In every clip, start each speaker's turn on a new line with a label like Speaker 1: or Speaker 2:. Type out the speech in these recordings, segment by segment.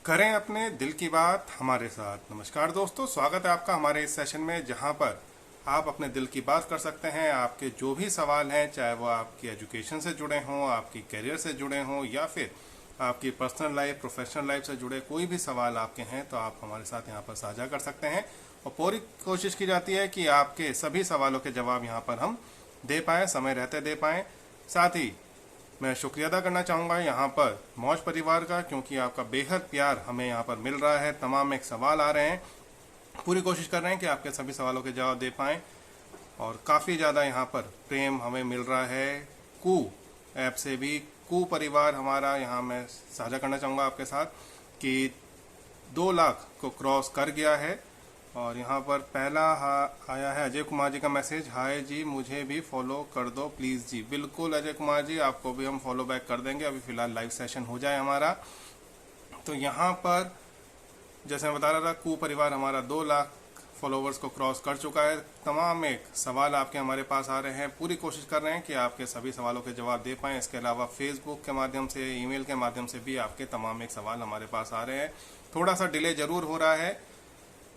Speaker 1: करें अपने दिल की बात हमारे साथ। नमस्कार दोस्तों, स्वागत है आपका हमारे इस सेशन में जहां पर आप अपने दिल की बात कर सकते हैं। आपके जो भी सवाल हैं, चाहे वो आपकी एजुकेशन से जुड़े हों, आपकी करियर से जुड़े हों या फिर आपकी पर्सनल लाइफ, प्रोफेशनल लाइफ से जुड़े कोई भी सवाल आपके हैं, तो आप हमारे साथ यहाँ पर साझा कर सकते हैं। और पूरी कोशिश की जाती है कि आपके सभी सवालों के जवाब यहाँ पर हम दे पाएँ, समय रहते दे पाएँ। साथ ही मैं शुक्रिया अदा करना चाहूँगा यहाँ पर मौज परिवार का, क्योंकि आपका बेहद प्यार हमें यहाँ पर मिल रहा है। तमाम एक सवाल आ रहे हैं, पूरी कोशिश कर रहे हैं कि आपके सभी सवालों के जवाब दे पाएँ और काफ़ी ज़्यादा यहाँ पर प्रेम हमें मिल रहा है कू ऐप से भी। कू परिवार हमारा यहाँ मैं साझा करना चाहूँगा आपके साथ कि 2 लाख को क्रॉस कर गया है। और यहाँ पर पहला आया है अजय कुमार जी का मैसेज, हाय जी मुझे भी फॉलो कर दो प्लीज़ जी। बिल्कुल अजय कुमार जी, आपको भी हम फॉलो बैक कर देंगे। अभी फ़िलहाल लाइव सेशन हो जाए हमारा। तो यहाँ पर जैसे मैं बता रहा था, कू परिवार हमारा 2 लाख फॉलोवर्स को क्रॉस कर चुका है। तमाम एक सवाल आपके हमारे पास आ रहे हैं, पूरी कोशिश कर रहे हैं कि आपके सभी सवालों के जवाब दे पाएँ। इसके अलावा फेसबुक के माध्यम से, ईमेल के माध्यम से भी आपके तमाम एक सवाल हमारे पास आ रहे हैं। थोड़ा सा डिले ज़रूर हो रहा है,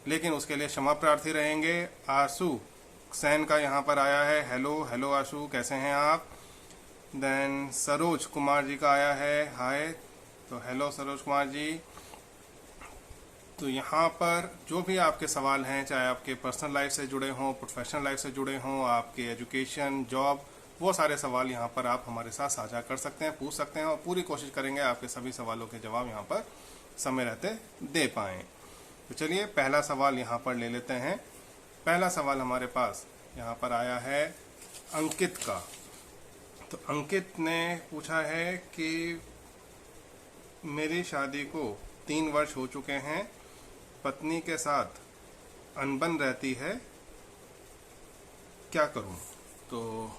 Speaker 1: लेकिन उसके लिए क्षमा प्रार्थी रहेंगे। आशु सैन का यहाँ पर आया है, हेलो आशु, कैसे हैं आप। देन सरोज कुमार जी का आया है, हाय। तो हेलो सरोज कुमार जी। तो यहाँ पर जो भी आपके सवाल हैं, चाहे आपके पर्सनल लाइफ से जुड़े हों, प्रोफेशनल लाइफ से जुड़े हों, आपके एजुकेशन, जॉब, वो सारे सवाल यहाँ पर आप हमारे साथ साझा कर सकते हैं, पूछ सकते हैं और पूरी कोशिश करेंगे आपके सभी सवालों के जवाब यहाँ पर समय रहते दे पाएँ। तो चलिए पहला सवाल यहाँ पर ले लेते हैं। पहला सवाल हमारे पास यहाँ पर आया है अंकित का। तो अंकित ने पूछा है कि मेरी शादी को 3 वर्ष हो चुके हैं, पत्नी के साथ अनबन रहती है, क्या करूं। तो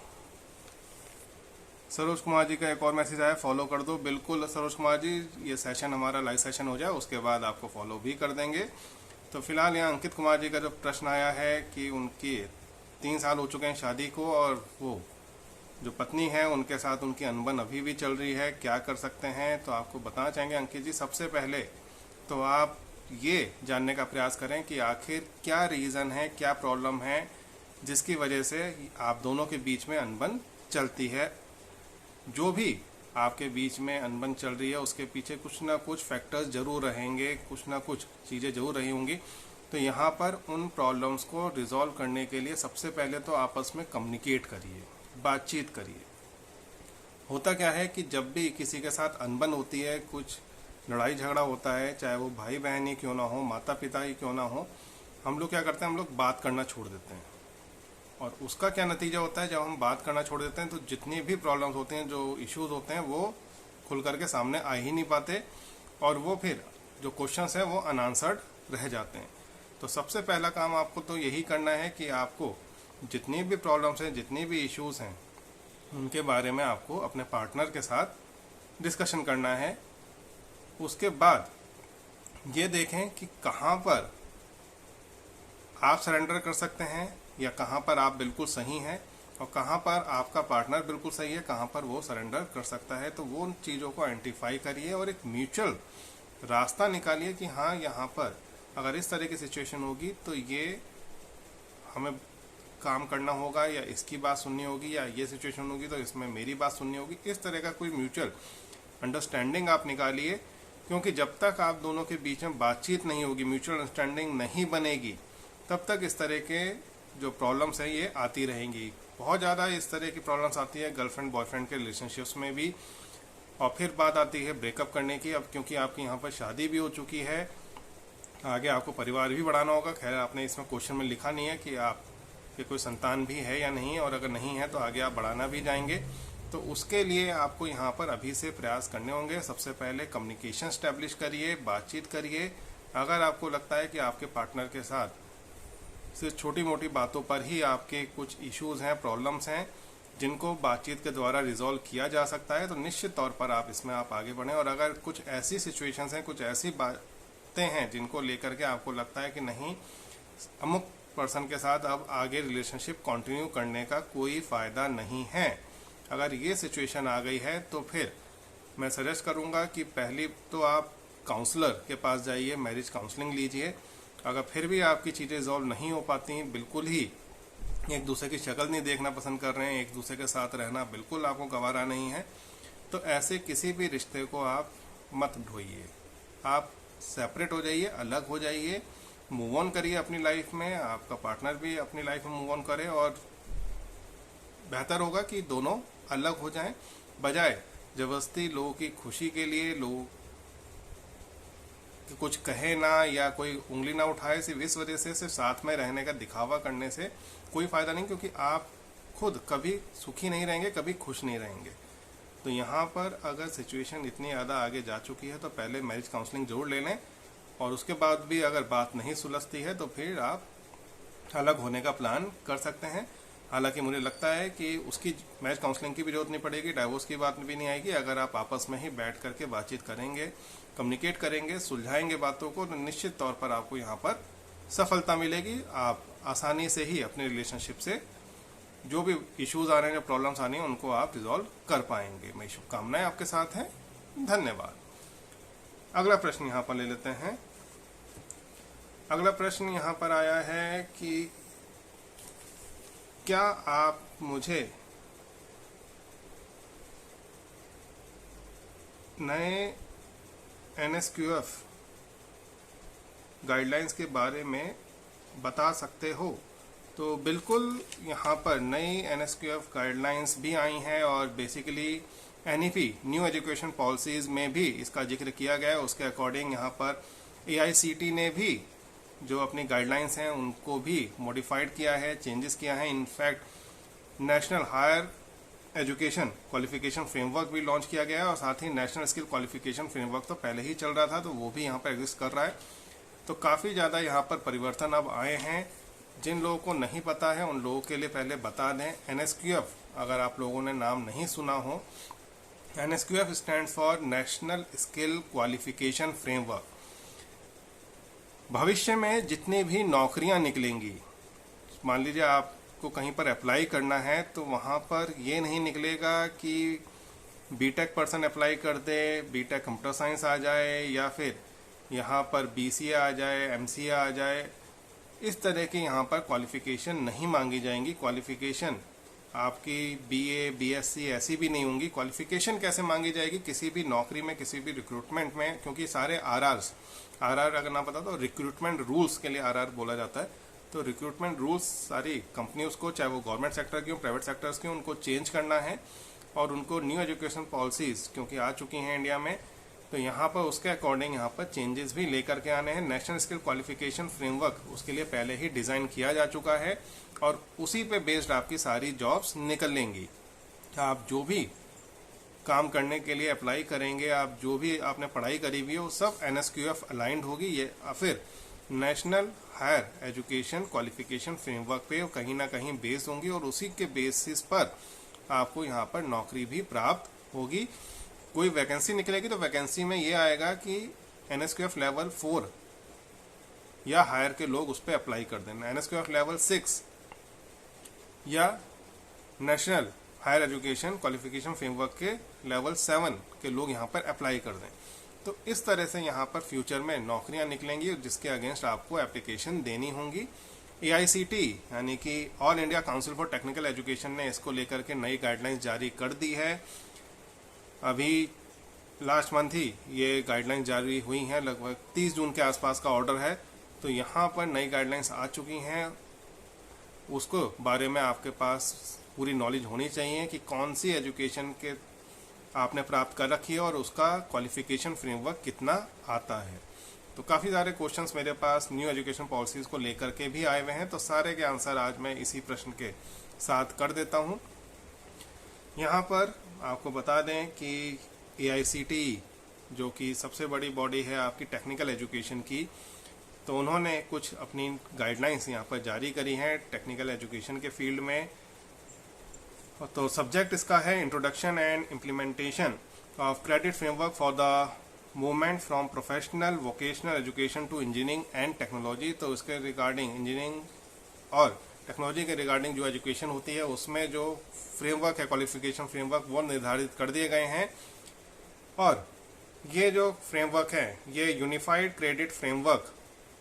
Speaker 1: सरोज कुमार जी का एक और मैसेज आया, फॉलो कर दो। बिल्कुल सरोज कुमार जी, ये सेशन हमारा लाइव सेशन हो जाए उसके बाद आपको फॉलो भी कर देंगे। तो फिलहाल यहाँ अंकित कुमार जी का जो प्रश्न आया है कि उनकी 3 साल हो चुके हैं शादी को और वो जो पत्नी है उनके साथ उनकी अनबन अभी भी चल रही है, क्या कर सकते हैं। तो आपको बताना चाहेंगे अंकित जी, सबसे पहले तो आप ये जानने का प्रयास करें कि आखिर क्या रीज़न है, क्या प्रॉब्लम है जिसकी वजह से आप दोनों के बीच में अनबन चलती है। जो भी आपके बीच में अनबन चल रही है उसके पीछे कुछ ना कुछ फैक्टर्स जरूर रहेंगे, कुछ ना कुछ चीज़ें जरूर रही होंगी। तो यहाँ पर उन प्रॉब्लम्स को रिजॉल्व करने के लिए सबसे पहले तो आपस में कम्युनिकेट करिए, बातचीत करिए। होता क्या है कि जब भी किसी के साथ अनबन होती है, कुछ लड़ाई झगड़ा होता है, चाहे वो भाई बहन ही क्यों ना हो, माता पिता ही क्यों ना हो, हम लोग क्या करते हैं, हम लोग बात करना छोड़ देते हैं। और उसका क्या नतीजा होता है, जब हम बात करना छोड़ देते हैं तो जितनी भी प्रॉब्लम्स होते हैं, जो इश्यूज होते हैं, वो खुल करके सामने आ ही नहीं पाते और वो फिर जो क्वेश्चंस हैं वो अनआंसर्ड रह जाते हैं। तो सबसे पहला काम आपको तो यही करना है कि आपको जितनी भी प्रॉब्लम्स हैं, जितनी भी इश्यूज हैं, उनके बारे में आपको अपने पार्टनर के साथ डिस्कशन करना है। उसके बाद ये देखें कि कहाँ पर आप सरेंडर कर सकते हैं या कहाँ पर आप बिल्कुल सही हैं और कहाँ पर आपका पार्टनर बिल्कुल सही है, कहाँ पर वो सरेंडर कर सकता है। तो वो उन चीज़ों को आइडेंटिफाई करिए और एक म्यूचुअल रास्ता निकालिए कि हाँ, यहाँ पर अगर इस तरह की सिचुएशन होगी तो ये हमें काम करना होगा या इसकी बात सुननी होगी, या ये सिचुएशन होगी तो इसमें मेरी बात सुननी होगी। इस तरह का कोई म्यूचुअल अंडरस्टैंडिंग आप निकालिए, क्योंकि जब तक आप दोनों के बीच में बातचीत नहीं होगी, म्यूचुअल अंडरस्टैंडिंग नहीं बनेगी, तब तक इस तरह के जो प्रॉब्लम्स हैं ये आती रहेंगी। बहुत ज़्यादा इस तरह की प्रॉब्लम्स आती है गर्लफ्रेंड बॉयफ्रेंड के रिलेशनशिप्स में भी। और फिर बात आती है ब्रेकअप करने की। अब क्योंकि आपकी यहाँ पर शादी भी हो चुकी है, आगे आपको परिवार भी बढ़ाना होगा। खैर, आपने इसमें क्वेश्चन में लिखा नहीं है कि आपके कोई संतान भी है या नहीं, और अगर नहीं है तो आगे आप बढ़ाना भी जाएंगे। तो उसके लिए आपको यहाँ पर अभी से प्रयास करने होंगे। सबसे पहले कम्युनिकेशन स्टैब्लिश करिए, बातचीत करिए। अगर आपको लगता है कि आपके पार्टनर के साथ सिर्फ छोटी मोटी बातों पर ही आपके कुछ इश्यूज हैं, प्रॉब्लम्स हैं, जिनको बातचीत के द्वारा रिजॉल्व किया जा सकता है, तो निश्चित तौर पर आप इसमें आगे बढ़ें। और अगर कुछ ऐसी सिचुएशंस हैं, कुछ ऐसी बातें हैं जिनको लेकर के आपको लगता है कि नहीं, अमुक पर्सन के साथ अब आगे रिलेशनशिप कंटिन्यू करने का कोई फ़ायदा नहीं है, अगर ये सिचुएशन आ गई है, तो फिर मैं सजेस्ट करूँगा कि पहली तो आप काउंसलर के पास जाइए, मैरिज काउंसलिंग लीजिए। अगर फिर भी आपकी चीज़ें रिजॉल्व नहीं हो पाती, बिल्कुल ही एक दूसरे की शक्ल नहीं देखना पसंद कर रहे हैं, एक दूसरे के साथ रहना बिल्कुल आपको गवारा नहीं है, तो ऐसे किसी भी रिश्ते को आप मत ढोइए। आप सेपरेट हो जाइए, अलग हो जाइए, मूव ऑन करिए अपनी लाइफ में, आपका पार्टनर भी अपनी लाइफ में मूव ऑन करे, और बेहतर होगा कि दोनों अलग हो जाएं, बजाय जबरदस्ती लोगों की खुशी के लिए लोग कुछ कहे ना या कोई उंगली ना उठाए सिर्फ इस वजह से, सिर्फ साथ में रहने का दिखावा करने से कोई फायदा नहीं, क्योंकि आप खुद कभी सुखी नहीं रहेंगे, कभी खुश नहीं रहेंगे। तो यहाँ पर अगर सिचुएशन इतनी ज़्यादा आगे जा चुकी है तो पहले मैरिज काउंसलिंग जरूर ले लें, और उसके बाद भी अगर बात नहीं सुलझती है तो फिर आप अलग होने का प्लान कर सकते हैं। हालांकि मुझे लगता है कि उसकी मैरिज काउंसलिंग की भी जरूरत नहीं पड़ेगी, डाइवोर्स की बात भी नहीं आएगी। अगर आप आपस में ही बैठ करके बातचीत करेंगे, कम्युनिकेट करेंगे, सुलझाएंगे बातों को, तो निश्चित तौर पर आपको यहाँ पर सफलता मिलेगी। आप आसानी से ही अपने रिलेशनशिप से जो भी इश्यूज आ रहे हैं, जो प्रॉब्लम्स आ रही हैं, उनको आप रिजॉल्व कर पाएंगे। मेरी शुभकामनाएं आपके साथ हैं। धन्यवाद। अगला प्रश्न यहाँ पर ले लेते हैं। अगला प्रश्न यहाँ पर आया है कि क्या आप मुझे नए NSQF गाइडलाइंस के बारे में बता सकते हो? तो बिल्कुल, यहाँ पर नई NSQF गाइडलाइंस भी आई हैं, और basically NEP new education policies में भी इसका जिक्र किया गया है। उसके अकॉर्डिंग यहाँ पर AICT ने भी जो अपनी गाइडलाइंस हैं उनको भी मॉडिफाइड किया है, चेंजेस किया है। In fact national higher education qualification framework भी लॉन्च किया गया है, और साथ ही नेशनल स्किल क्वालिफिकेशन फ्रेमवर्क तो पहले ही चल रहा था, तो वो भी यहाँ पर एग्जिस्ट कर रहा है। तो काफ़ी ज़्यादा यहाँ पर परिवर्तन अब आए हैं। जिन लोगों को नहीं पता है उन लोगों के लिए पहले बता दें, NSQF अगर आप लोगों ने नाम नहीं सुना हो, NSQF stands for national skill qualification framework. भविष्य में जितनी भी नौकरियां निकलेंगी, मान लीजिए आपको कहीं पर अप्लाई करना है, तो वहाँ पर ये नहीं निकलेगा कि बीटेक पर्सन अप्लाई कर दे, बीटेक कंप्यूटर साइंस आ जाए, या फिर यहाँ पर BCA आ जाए, MCA आ जाए। इस तरह की यहाँ पर क्वालिफिकेशन नहीं मांगी जाएंगी। क्वालिफिकेशन आपकी BA BSc ऐसी भी नहीं होंगी। क्वालिफिकेशन कैसे मांगी जाएगी किसी भी नौकरी में, किसी भी रिक्रूटमेंट में, क्योंकि सारे RR अगर ना पता तो रिक्रूटमेंट रूल्स के लिए RR बोला जाता है। तो रिक्रूटमेंट रूल्स सारी कंपनियों को, चाहे वो गवर्नमेंट सेक्टर की हो, प्राइवेट सेक्टर्स की, उनको चेंज करना है, और उनको न्यू एजुकेशन पॉलिसीज क्योंकि आ चुकी हैं इंडिया में, तो यहाँ पर उसके अकॉर्डिंग यहाँ पर चेंजेस भी लेकर के आने हैं। नेशनल स्किल क्वालिफिकेशन फ्रेमवर्क उसके लिए पहले ही डिज़ाइन किया जा चुका है, और उसी पे बेस्ड आपकी सारी जॉब्स निकल लेंगी। आप जो भी काम करने के लिए अप्लाई करेंगे, आप जो भी आपने पढ़ाई करी हुई है, वो सब NSQF अलाइंड होगी। ये फिर national higher education qualification framework पे कहीं ना कहीं बेस होंगी, और उसी के बेसिस पर आपको यहाँ पर नौकरी भी प्राप्त होगी। कोई वैकेंसी निकलेगी तो वैकेंसी में ये आएगा कि NSQF लेवल 4 या हायर के लोग उस पर अप्लाई कर देना, NSQF लेवल 6 या national higher education qualification framework के लेवल 7 के लोग यहाँ पर अप्लाई कर दें। तो इस तरह से यहाँ पर फ्यूचर में नौकरियाँ निकलेंगी जिसके अगेंस्ट आपको एप्लीकेशन देनी होंगी। AICT यानी कि all India council for technical education ने इसको लेकर के नई गाइडलाइंस जारी कर दी है। अभी लास्ट मंथ ही ये गाइडलाइंस जारी हुई हैं, लगभग 30 जून के आसपास का ऑर्डर है। तो यहाँ पर नई गाइडलाइंस आ चुकी हैं, उसको बारे में आपके पास पूरी नॉलेज होनी चाहिए कि कौन सी एजुकेशन के आपने प्राप्त कर रखी है और उसका क्वालिफिकेशन फ्रेमवर्क कितना आता है। तो काफ़ी सारे क्वेश्चंस मेरे पास न्यू एजुकेशन पॉलिसीज़ को लेकर के भी आए हुए हैं, तो सारे के आंसर आज मैं इसी प्रश्न के साथ कर देता हूँ। यहाँ पर आपको बता दें कि AICT जो कि सबसे बड़ी बॉडी है आपकी टेक्निकल एजुकेशन की, तो उन्होंने कुछ अपनी गाइडलाइंस यहाँ पर जारी करी हैं टेक्निकल एजुकेशन के फील्ड में। तो सब्जेक्ट इसका है introduction and implementation of credit framework for the movement from professional vocational education to engineering and technology. तो इसके रिगार्डिंग इंजीनियरिंग और टेक्नोलॉजी के रिगार्डिंग जो एजुकेशन होती है उसमें जो फ्रेमवर्क है क्वालिफिकेशन फ्रेमवर्क वो निर्धारित कर दिए गए हैं। और ये जो फ्रेमवर्क है ये यूनिफाइड क्रेडिट फ्रेमवर्क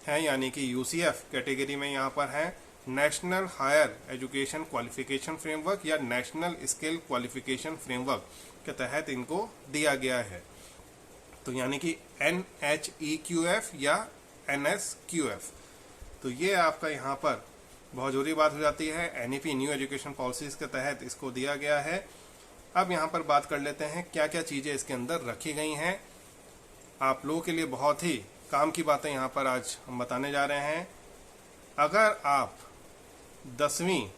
Speaker 1: है, यानी कि यूसीएफ कैटेगरी में यहाँ पर है। National higher education qualification framework या नेशनल स्किल क्वालिफिकेशन फ्रेमवर्क के तहत इनको दिया गया है। तो यानी कि NHEQF या NSQF। तो ये आपका यहाँ पर बहुत जरूरी बात हो जाती है। NEP न्यू एजुकेशन पॉलिसीज के तहत इसको दिया गया है। अब यहाँ पर बात कर लेते हैं क्या क्या चीज़ें इसके अंदर रखी गई हैं। आप लोगों के लिए बहुत ही काम की बातें यहाँ पर आज हम बताने जा रहे हैं। अगर आप 10वीं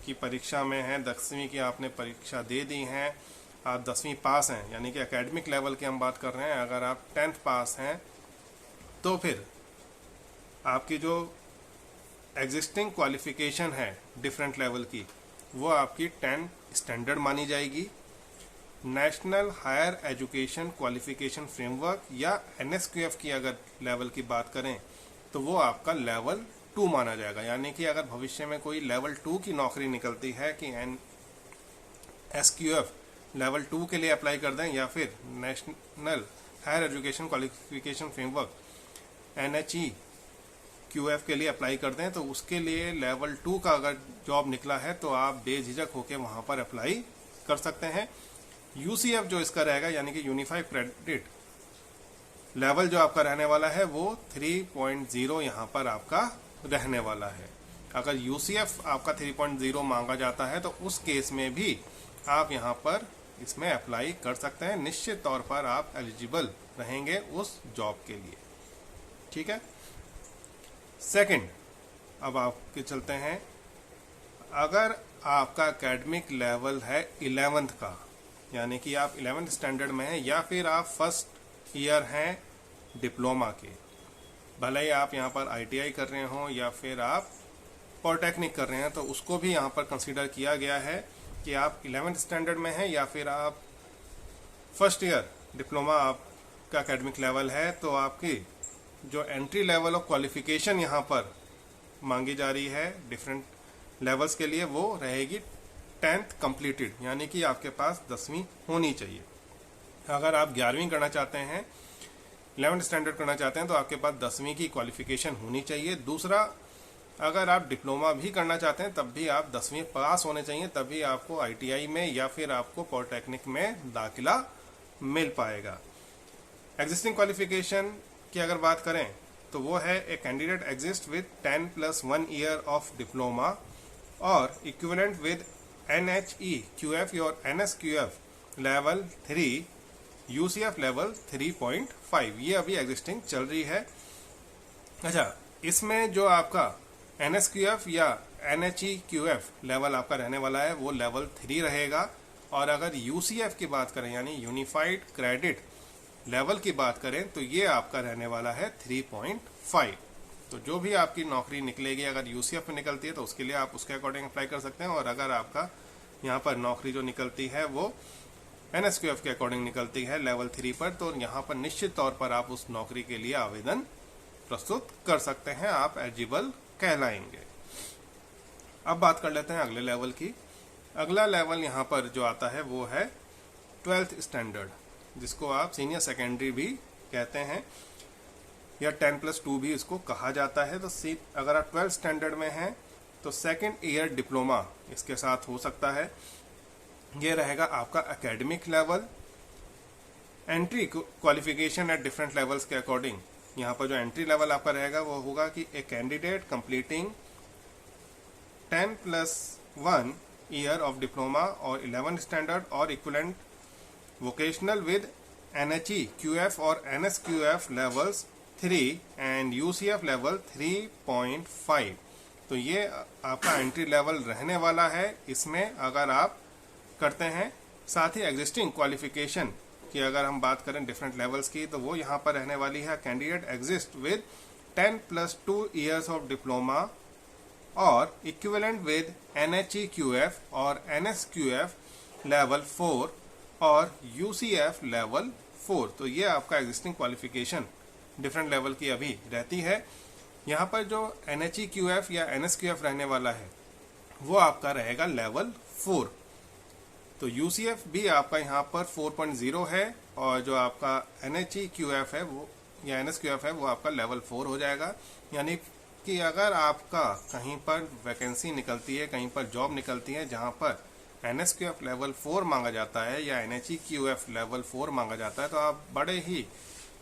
Speaker 1: की परीक्षा में हैं, 10वीं की आपने परीक्षा दे दी हैं, आप 10वीं पास हैं, यानी कि एकेडमिक लेवल की हम बात कर रहे हैं। अगर आप 10th पास हैं तो फिर आपकी जो एग्जिस्टिंग क्वालिफिकेशन है डिफरेंट लेवल की, वो आपकी 10th स्टैंडर्ड मानी जाएगी। National higher education qualification framework या NSQF की अगर लेवल की बात करें तो वो आपका लेवल 2 माना जाएगा। यानी कि अगर भविष्य में कोई लेवल 2 की नौकरी निकलती है कि NSQF लेवल 2 के लिए अप्लाई कर दें या फिर national higher education qualification framework NHEQF के लिए अप्लाई कर दें, तो उसके लिए लेवल 2 का अगर जॉब निकला है तो आप बेझिझक होकर वहाँ पर अप्लाई कर सकते हैं। UCF जो इसका रहेगा, यानी कि यूनिफाइड क्रेडिट लेवल जो आपका रहने वाला है वो 3.0 यहाँ पर आपका रहने वाला है। अगर UCF आपका 3.0 मांगा जाता है तो उस केस में भी आप यहाँ पर इसमें अप्लाई कर सकते हैं। निश्चित तौर पर आप एलिजिबल रहेंगे उस जॉब के लिए। ठीक है। सेकंड, अब आपके चलते हैं, अगर आपका एकेडमिक लेवल है 11th का, यानी कि आप 11th स्टैंडर्ड में हैं या फिर आप फर्स्ट ईयर हैं डिप्लोमा के, भले ही आप यहाँ पर ITI कर रहे हों या फिर आप पॉलिटेक्निक कर रहे हैं, तो उसको भी यहाँ पर कंसीडर किया गया है कि आप 11th स्टैंडर्ड में हैं या फिर आप फर्स्ट ईयर डिप्लोमा आपका एकेडमिक लेवल है, तो आपकी जो एंट्री लेवल ऑफ क्वालिफिकेशन यहाँ पर मांगी जा रही है डिफरेंट लेवल्स के लिए, वो रहेगी 10th कंप्लीटेड, यानी कि आपके पास 10वीं होनी चाहिए। अगर आप 11वीं करना चाहते हैं, 11th स्टैंडर्ड करना चाहते हैं, तो आपके पास 10वीं की क्वालिफिकेशन होनी चाहिए। दूसरा, अगर आप डिप्लोमा भी करना चाहते हैं तब भी आप 10वीं पास होने चाहिए, तभी आपको ITI में या फिर आपको पॉलिटेक्निक में दाखिला मिल पाएगा। एग्जिस्टिंग क्वालिफिकेशन की अगर बात करें तो वो है a candidate exist with 10+1 year of diploma और इक्विवेलेंट विद NHEQF और NSQF लेवल 3, UCF लेवल 3.5, ये अभी एग्जिस्टिंग चल रही है। अच्छा, इसमें जो आपका NSQF या NHEQF लेवल आपका रहने वाला है वो लेवल 3 रहेगा। और अगर UCF की बात करें, यानी यूनिफाइड क्रेडिट लेवल की बात करें, तो ये आपका रहने वाला है 3.5। तो जो भी आपकी नौकरी निकलेगी, अगर UCF में निकलती है तो उसके लिए आप उसके अकॉर्डिंग अप्लाई कर सकते हैं, और अगर आपका यहाँ पर नौकरी जो निकलती है वो NSQF के अकॉर्डिंग निकलती है लेवल 3 पर, तो यहाँ पर निश्चित तौर पर आप उस नौकरी के लिए आवेदन प्रस्तुत कर सकते हैं, आप एलिजिबल कहलाएंगे। अब बात कर लेते हैं अगले लेवल की। अगला लेवल यहाँ पर जो आता है वो है 12th स्टैंडर्ड, जिसको आप सीनियर सेकेंडरी भी कहते हैं या 10+2 भी इसको कहा जाता है। तो अगर आप 12th स्टैंडर्ड में हैं तो सेकेंड ईयर डिप्लोमा इसके साथ हो सकता है। ये रहेगा आपका academic level. Entry qualification at different levels के अकॉर्डिंग यहाँ पर जो एंट्री लेवल आपका रहेगा वो होगा कि a candidate completing 10+1 year of diploma और 11th स्टैंडर्ड और इक्विवेलेंट वोकेशनल विद NHEQF और NSQF levels 3 and UCF level 3.5। तो ये आपका एंट्री लेवल रहने वाला है। इसमें अगर आप करते हैं, साथ ही एग्जिस्टिंग क्वालिफिकेशन की अगर हम बात करें डिफरेंट लेवल्स की, तो वो यहाँ पर रहने वाली है candidate exist with 10+2 years of diploma और इक्विवेलेंट विद NHEQF और NSQF लेवल 4 और UCF लेवल 4। तो ये आपका एग्जिस्टिंग क्वालिफिकेशन डिफरेंट लेवल की अभी रहती है। यहाँ पर जो NHEQF या NSQF रहने वाला है वो आपका रहेगा लेवल 4। तो यूसीएफ भी आपका यहाँ पर 4.0 है और जो आपका एनएचईक्यूएफ है वो या एनएसक्यूएफ है वो आपका लेवल 4 हो जाएगा। यानी कि अगर आपका कहीं पर वैकेंसी निकलती है, कहीं पर जॉब निकलती है जहाँ पर एनएसक्यूएफ लेवल 4 मांगा जाता है या एनएचईक्यूएफ लेवल 4 मांगा जाता है, तो आप बड़े ही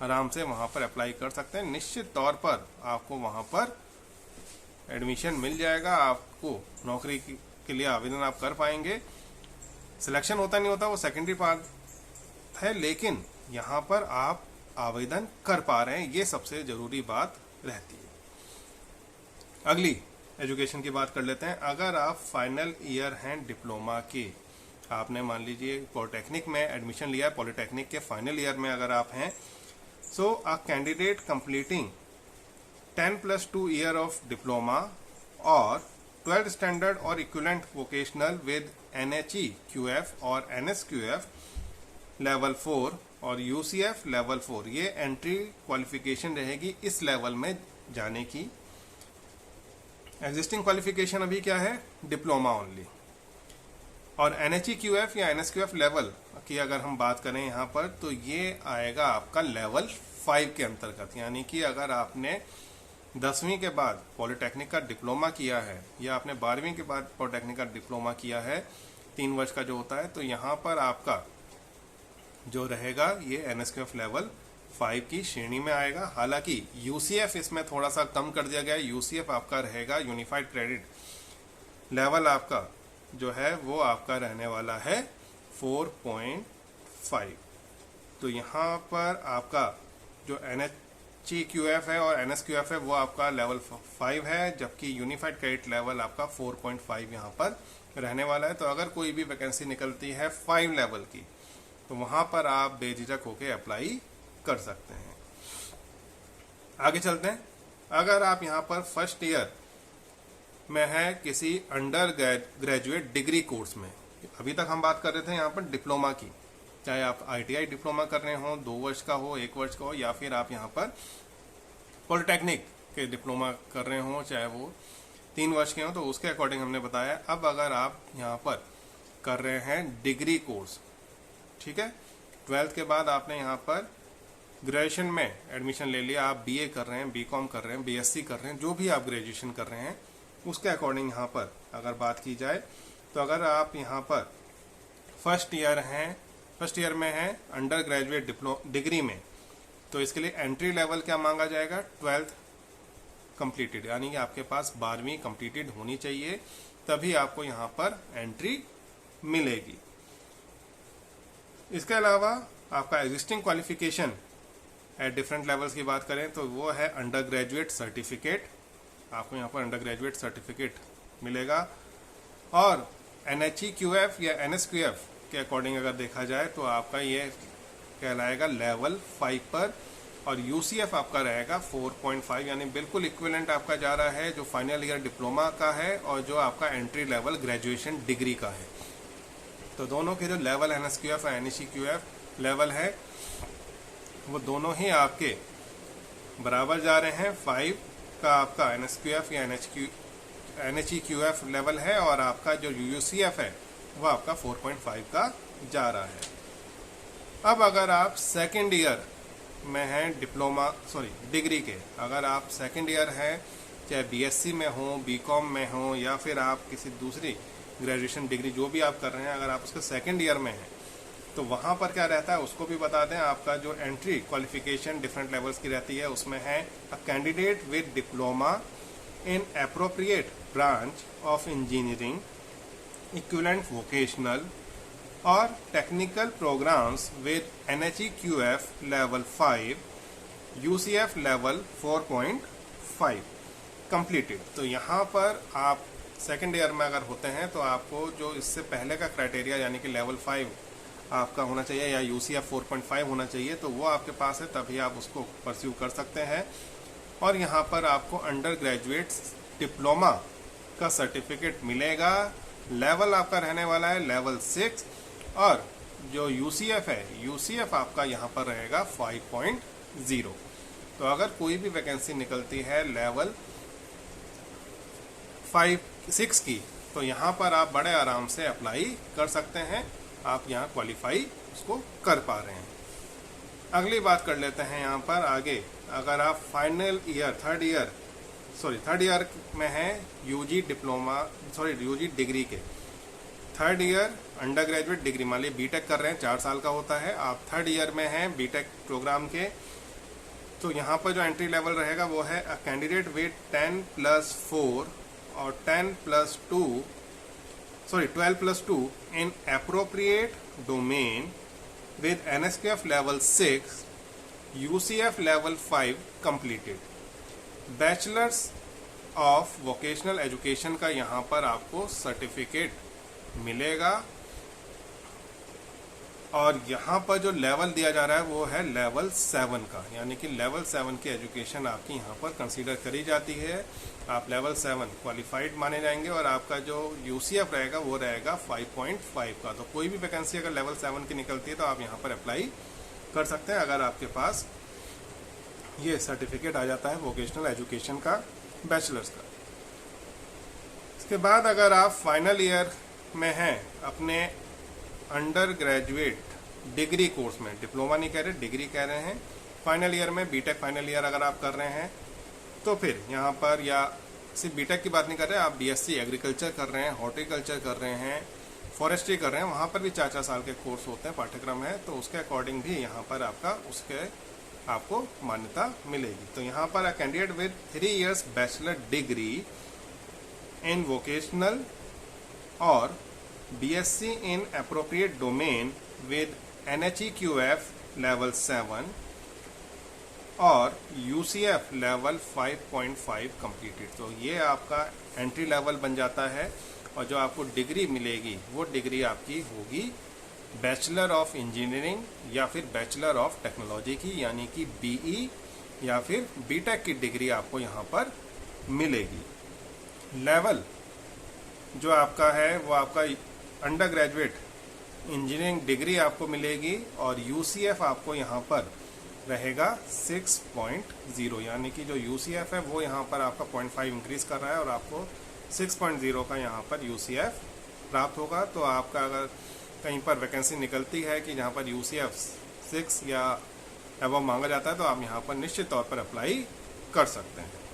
Speaker 1: आराम से वहाँ पर अप्लाई कर सकते हैं। निश्चित तौर पर आपको वहाँ पर एडमिशन मिल जाएगा, आपको नौकरी के लिए आवेदन आप कर पाएंगे। सिलेक्शन होता नहीं होता वो सेकेंडरी पार्ट है, लेकिन यहाँ पर आप आवेदन कर पा रहे हैं, ये सबसे ज़रूरी बात रहती है। अगली एजुकेशन की बात कर लेते हैं। अगर आप फाइनल ईयर हैं डिप्लोमा के, आपने मान लीजिए पॉलिटेक्निक में एडमिशन लिया है, पॉलिटेक्निक के फाइनल ईयर में अगर आप हैं, so a candidate completing 10+2 year of diploma और 12th स्टैंडर्ड और इक्विवेलेंट वोकेशनल विद एनएचईक्यूएफ और एनएसक्यूएफ लेवल 4 और यूसीएफ लेवल 4, ये एंट्री क्वालिफिकेशन रहेगी इस लेवल में जाने की। एग्जिस्टिंग क्वालिफिकेशन अभी क्या है? Diploma only. और एनएचईक्यूएफ या एनएसक्यूएफ लेवल की अगर हम बात करें यहाँ पर, तो ये आएगा आपका लेवल 5 के अंतर्गत। यानी कि अगर आपने 10वीं के बाद पॉलिटेक्निक का डिप्लोमा किया है या आपने 12वीं के बाद पॉलिटेक्निक का डिप्लोमा किया है, 3 वर्ष का जो होता है, तो यहाँ पर आपका जो रहेगा ये एनएसक्यूएफ लेवल 5 की श्रेणी में आएगा। हालांकि यूसीएफ इसमें थोड़ा सा कम कर दिया गया है। यूसीएफ आपका रहेगा यूनिफाइड क्रेडिट लेवल, आपका जो है वो आपका रहने वाला है 4.5। तो यहाँ पर आपका जो एनएचईक्यूएफ है और एनएसक्यूएफ है वो आपका लेवल 5 है, जबकि यूनिफाइड क्रेडिट लेवल आपका 4.5 यहाँ पर रहने वाला है। तो अगर कोई भी वैकेंसी निकलती है 5 लेवल की, तो वहाँ पर आप बेझिझक होकर अप्लाई कर सकते हैं। आगे चलते हैं। अगर आप यहाँ पर फर्स्ट ईयर में है किसी अंडर ग्रेजुएट डिग्री कोर्स में, अभी तक हम बात कर रहे थे यहाँ पर डिप्लोमा की, चाहे आप आईटीआई डिप्लोमा कर रहे हो, 2 वर्ष का हो, 1 वर्ष का हो, या फिर आप यहाँ पर पॉलिटेक्निक के डिप्लोमा कर रहे हो, चाहे वो 3 वर्ष के हो, तो उसके अकॉर्डिंग हमने बताया। अब अगर आप यहाँ पर कर रहे हैं डिग्री कोर्स, ठीक है, 12th के बाद आपने यहाँ पर ग्रेजुएशन में एडमिशन ले लिया, आप बीए कर रहे हैं, बीकॉम कर रहे हैं, बीएससी कर रहे हैं, जो भी आप ग्रेजुएशन कर रहे हैं, उसके अकॉर्डिंग यहाँ पर अगर बात की जाए, तो अगर आप यहाँ पर फर्स्ट ईयर में हैं अंडर ग्रेजुएट डिग्री में, तो इसके लिए एंट्री लेवल क्या मांगा जाएगा? 12th कंप्लीटेड, यानी कि आपके पास 12वीं कंप्लीटेड होनी चाहिए, तभी आपको यहाँ पर एंट्री मिलेगी। इसके अलावा आपका existing qualification at different levels की बात करें तो वो है अंडर ग्रेजुएट सर्टिफिकेट, आपको यहाँ पर अंडर ग्रेजुएट सर्टिफिकेट मिलेगा। और एनएचईक्यूएफ या एनएसक्यूएफ के अकॉर्डिंग अगर देखा जाए तो आपका ये कहलाएगा लेवल 5 पर, और यूसीएफ आपका रहेगा 4.5, यानी बिल्कुल इक्विवेलेंट आपका जा रहा है जो फाइनल ईयर डिप्लोमा का है और जो आपका एंट्री लेवल ग्रेजुएशन डिग्री का है। तो दोनों के जो लेवल एनएसक्यूएफ और एनएचईक्यूएफ लेवल है वो दोनों ही आपके बराबर जा रहे हैं। 5 का आपका एनएसक्यूएफ या एनएचईक्यूएफ लेवल है और आपका जो यूसीएफ है वो आपका 4.5 का जा रहा है। अब अगर आप सेकेंड ईयर में हैं डिग्री के, अगर आप सेकेंड ईयर हैं, चाहे बीएससी में हो, बीकॉम में हो, या फिर आप किसी दूसरी ग्रेजुएशन डिग्री जो भी आप कर रहे हैं, अगर आप उसके सेकेंड ईयर में हैं, तो वहाँ पर क्या रहता है उसको भी बता दें। आपका जो एंट्री क्वालिफिकेशन डिफरेंट लेवल्स की रहती है उसमें है a candidate with diploma in appropriate branch of engineering, equivalent vocational और technical programmes with NHEQF level 5, UCF level 4.5 completed. तो यहाँ पर आप सेकेंड ईयर में अगर होते हैं तो आपको जो इससे पहले का क्राइटेरिया यानी कि लेवल 5 आपका होना चाहिए या यूसीएफ 4.5 होना चाहिए, तो वो आपके पास है, तभी आप उसको परस्यू कर सकते हैं। और यहाँ पर आपको अंडर ग्रेजुएट डिप्लोमा का सर्टिफिकेट मिलेगा। लेवल आपका रहने वाला है लेवल 6, और जो यूसीएफ है, यूसीएफ आपका यहाँ पर रहेगा 5.0। तो अगर कोई भी वैकेंसी निकलती है लेवल 5-6 की, तो यहाँ पर आप बड़े आराम से अप्लाई कर सकते हैं आप यहाँ क्वालिफाई उसको कर पा रहे हैं। अगली बात कर लेते हैं यहाँ पर आगे। अगर आप फाइनल ईयर थर्ड ईयर में हैं यूजी डिग्री के, third year under graduate degree, मान लीजिए बीटेक कर रहे हैं, 4 साल का होता है, आप थर्ड ईयर में हैं बीटेक प्रोग्राम के, तो यहाँ पर जो एंट्री लेवल रहेगा वो है अ कैंडिडेट विद 10+4 और 12+2 इन appropriate domain with NSQF level 6, UCF level 5 completed। Bachelors of vocational education का यहाँ पर आपको सर्टिफिकेट मिलेगा और यहाँ पर जो लेवल दिया जा रहा है वो है लेवल 7 का, यानी कि लेवल 7 की एजुकेशन आपकी यहाँ पर कंसीडर करी जाती है। आप लेवल 7 क्वालिफाइड माने जाएंगे और आपका जो UCF रहेगा वो रहेगा 5.5 का। तो कोई भी वैकेंसी अगर लेवल 7 की निकलती है तो आप यहाँ पर अप्लाई कर सकते हैं अगर आपके पास ये सर्टिफिकेट आ जाता है वोकेशनल एजुकेशन का, बैचलर्स का। इसके बाद अगर आप फाइनल ईयर में हैं अपने अंडर ग्रेजुएट डिग्री कोर्स में, डिप्लोमा नहीं कह रहे, डिग्री कह रहे हैं, फाइनल ईयर में बीटेक फाइनल ईयर अगर आप कर रहे हैं तो फिर यहाँ पर, या सिर्फ बीटेक की बात नहीं कर रहे, आप BSc एग्रीकल्चर कर रहे हैं, हॉर्टिकल्चर कर रहे हैं, फॉरेस्ट्री कर रहे हैं, वहाँ पर भी 4-4 साल के कोर्स होते हैं, पाठ्यक्रम है, तो उसके अकॉर्डिंग भी यहाँ पर आपको मान्यता मिलेगी। तो यहाँ पर अ candidate with 3 years bachelor degree in vocational और BSc in appropriate domain with NHEQF level 7 और UCF level 5.5 completed। तो ये आपका एंट्री लेवल बन जाता है और जो आपको डिग्री मिलेगी वो डिग्री आपकी होगी बैचलर ऑफ इंजीनियरिंग या फिर बैचलर ऑफ टेक्नोलॉजी की, यानी कि BE या फिर बीटेक की डिग्री आपको यहाँ पर मिलेगी। लेवल जो आपका है वो आपका अंडर ग्रेजुएट इंजीनियरिंग डिग्री आपको मिलेगी और UCF आपको यहाँ पर रहेगा 6.0, यानी कि जो UCF है वो यहाँ पर आपका 0.5 इंक्रीज कर रहा है और आपको 6.0 का यहाँ पर UCF प्राप्त होगा। तो आपका अगर कहीं पर वैकेंसी निकलती है कि जहाँ पर UCF 6 या अबव मांगा जाता है तो आप यहाँ पर निश्चित तौर पर अप्लाई कर सकते हैं।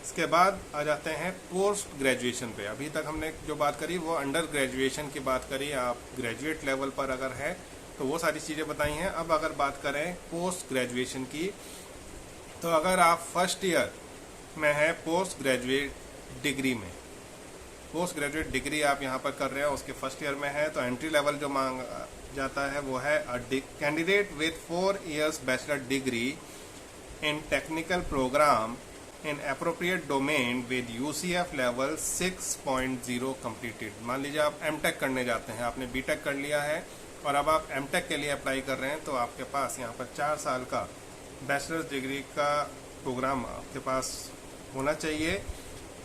Speaker 1: इसके बाद आ जाते हैं पोस्ट ग्रेजुएशन पे। अभी तक हमने जो बात करी वो अंडर ग्रेजुएशन की बात करी, आप ग्रेजुएट लेवल पर अगर है तो वो सारी चीज़ें बताई हैं। अब अगर बात करें पोस्ट ग्रेजुएशन की, तो अगर आप फर्स्ट ईयर में है पोस्ट ग्रेजुएट डिग्री में, पोस्ट ग्रेजुएट डिग्री आप यहाँ पर कर रहे हैं, उसके फर्स्ट ईयर में है, तो एंट्री लेवल जो मांग जाता है वो है candidate with 4 years bachelor degree in technical program in appropriate domain with UCF level 6.0 completed। मान लीजिए आप MTech करने जाते हैं, आपने BTech कर लिया है और अब आप MTech के लिए अप्लाई कर रहे हैं, तो आपके पास यहाँ पर 4 साल का बैचलर्स डिग्री का प्रोग्राम आपके पास होना चाहिए,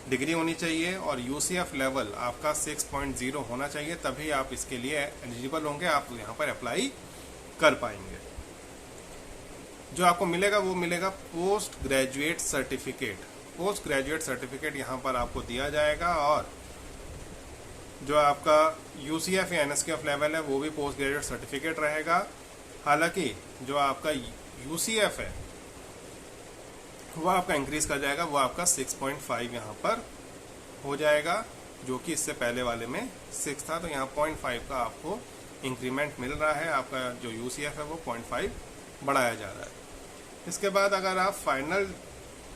Speaker 1: डिग्री होनी चाहिए और UCF लेवल आपका 6.0 होना चाहिए, तभी आप इसके लिए एलिजिबल होंगे, आप यहाँ पर अप्लाई कर पाएंगे। जो आपको मिलेगा वो मिलेगा post graduate certificate. Post graduate certificate यहाँ पर आपको दिया जाएगा और जो आपका UCF या NSQF लेवल है वो भी पोस्ट ग्रेजुएट सर्टिफिकेट रहेगा। हालांकि जो आपका UCF है वो आपका इंक्रीज कर जाएगा, वो आपका 6.5 यहाँ पर हो जाएगा, जो कि इससे पहले वाले में 6 था, तो यहाँ 0.5 का आपको इंक्रीमेंट मिल रहा है। आपका जो UCF है वो 0.5 बढ़ाया जा रहा है। इसके बाद अगर आप फाइनल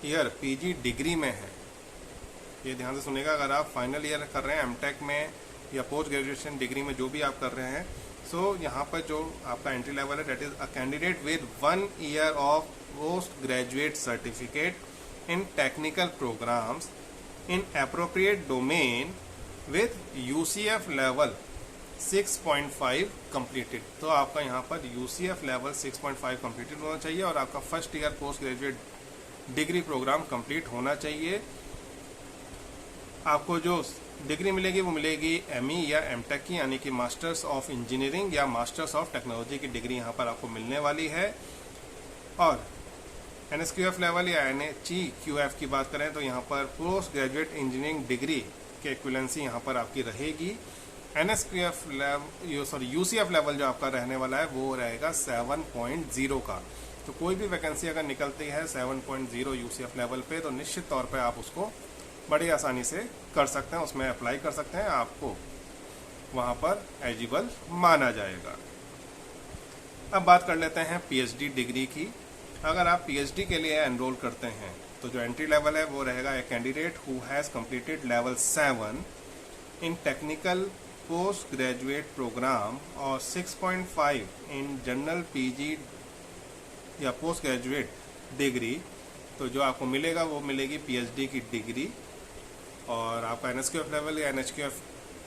Speaker 1: ईयर PG डिग्री में हैं, ये ध्यान से सुनेगा, अगर आप फाइनल ईयर कर रहे हैं MTech में या पोस्ट ग्रेजुएशन डिग्री में जो भी आप कर रहे हैं, सो यहाँ पर जो आपका एंट्री लेवल है that is a candidate with 1 year of post graduate certificate in technical programmes in appropriate domain with UCF level 6.5 completed। तो आपका यहाँ पर UCF लेवल 6.5 completed होना चाहिए और आपका first year post graduate degree programme complete होना चाहिए। आपको जो डिग्री मिलेगी वो मिलेगी ME या MTech की, यानी कि मास्टर्स ऑफ इंजीनियरिंग या मास्टर्स ऑफ टेक्नोलॉजी की डिग्री यहाँ पर आपको मिलने वाली है। और NSQF लेवल या NHEQF की बात करें तो यहाँ पर पोस्ट ग्रेजुएट इंजीनियरिंग डिग्री की इक्विवेलेंसी यहाँ पर आपकी रहेगी NSQF लेवल UCF लेवल जो आपका रहने वाला है वो रहेगा 7.0 का। तो कोई भी वैकेंसी अगर निकलती है 7.0 UCF लेवल पे तो निश्चित तौर पे आप उसको बड़ी आसानी से कर सकते हैं, उसमें अप्लाई कर सकते हैं, आपको वहाँ पर एलिजिबल माना जाएगा। अब बात कर लेते हैं PhD डिग्री की। अगर आप PhD के लिए एनरोल करते हैं तो जो एंट्री लेवल है वो रहेगा a candidate who has completed level 7 in technical post graduate programme और 6.5 इन जनरल PG या पोस्ट ग्रेजुएट डिग्री। तो जो आपको मिलेगा वो मिलेगी PhD की डिग्री, और आपका NSQF लेवल या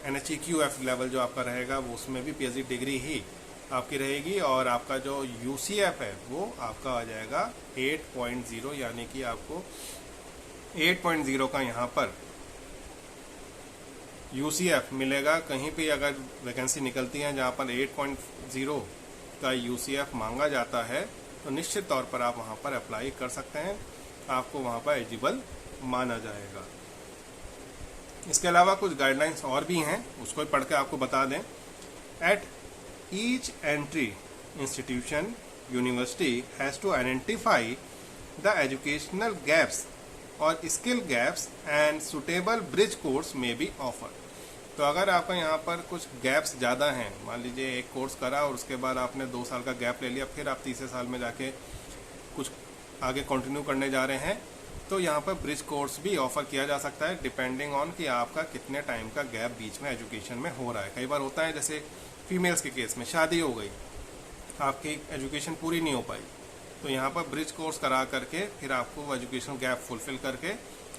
Speaker 1: NHEQF लेवल जो आपका रहेगा वो उसमें भी PhD डिग्री ही आपकी रहेगी, और आपका जो UCF है वो आपका आ जाएगा 8.0, यानी कि आपको 8.0 का यहाँ पर UCF मिलेगा। कहीं भी अगर वैकेंसी निकलती है जहाँ पर 8.0 का UCF मांगा जाता है तो निश्चित तौर पर आप वहाँ पर अप्लाई कर सकते हैं, आपको वहाँ पर एलिजिबल माना जाएगा। इसके अलावा कुछ गाइडलाइंस और भी हैं, उसको पढ़ के आपको बता दें। At each entry institution university has to identify the educational gaps और skill gaps and suitable bridge course में बी ऑफर। तो अगर आपका यहाँ पर कुछ गैप्स ज़्यादा हैं, मान लीजिए एक कोर्स करा और उसके बाद आपने 2 साल का गैप ले लिया, फिर आप तीसरे साल में जाके कुछ आगे कंटिन्यू करने जा रहे हैं, तो यहाँ पर ब्रिज कोर्स भी ऑफर किया जा सकता है, डिपेंडिंग ऑन कि आपका कितने टाइम का गैप बीच में एजुकेशन में हो रहा है। कई बार होता है जैसे फीमेल्स के केस में शादी हो गई, आपकी एजुकेशन पूरी नहीं हो पाई, तो यहाँ पर ब्रिज कोर्स करा करके फिर आपको वो एजुकेशन गैप फुलफिल करके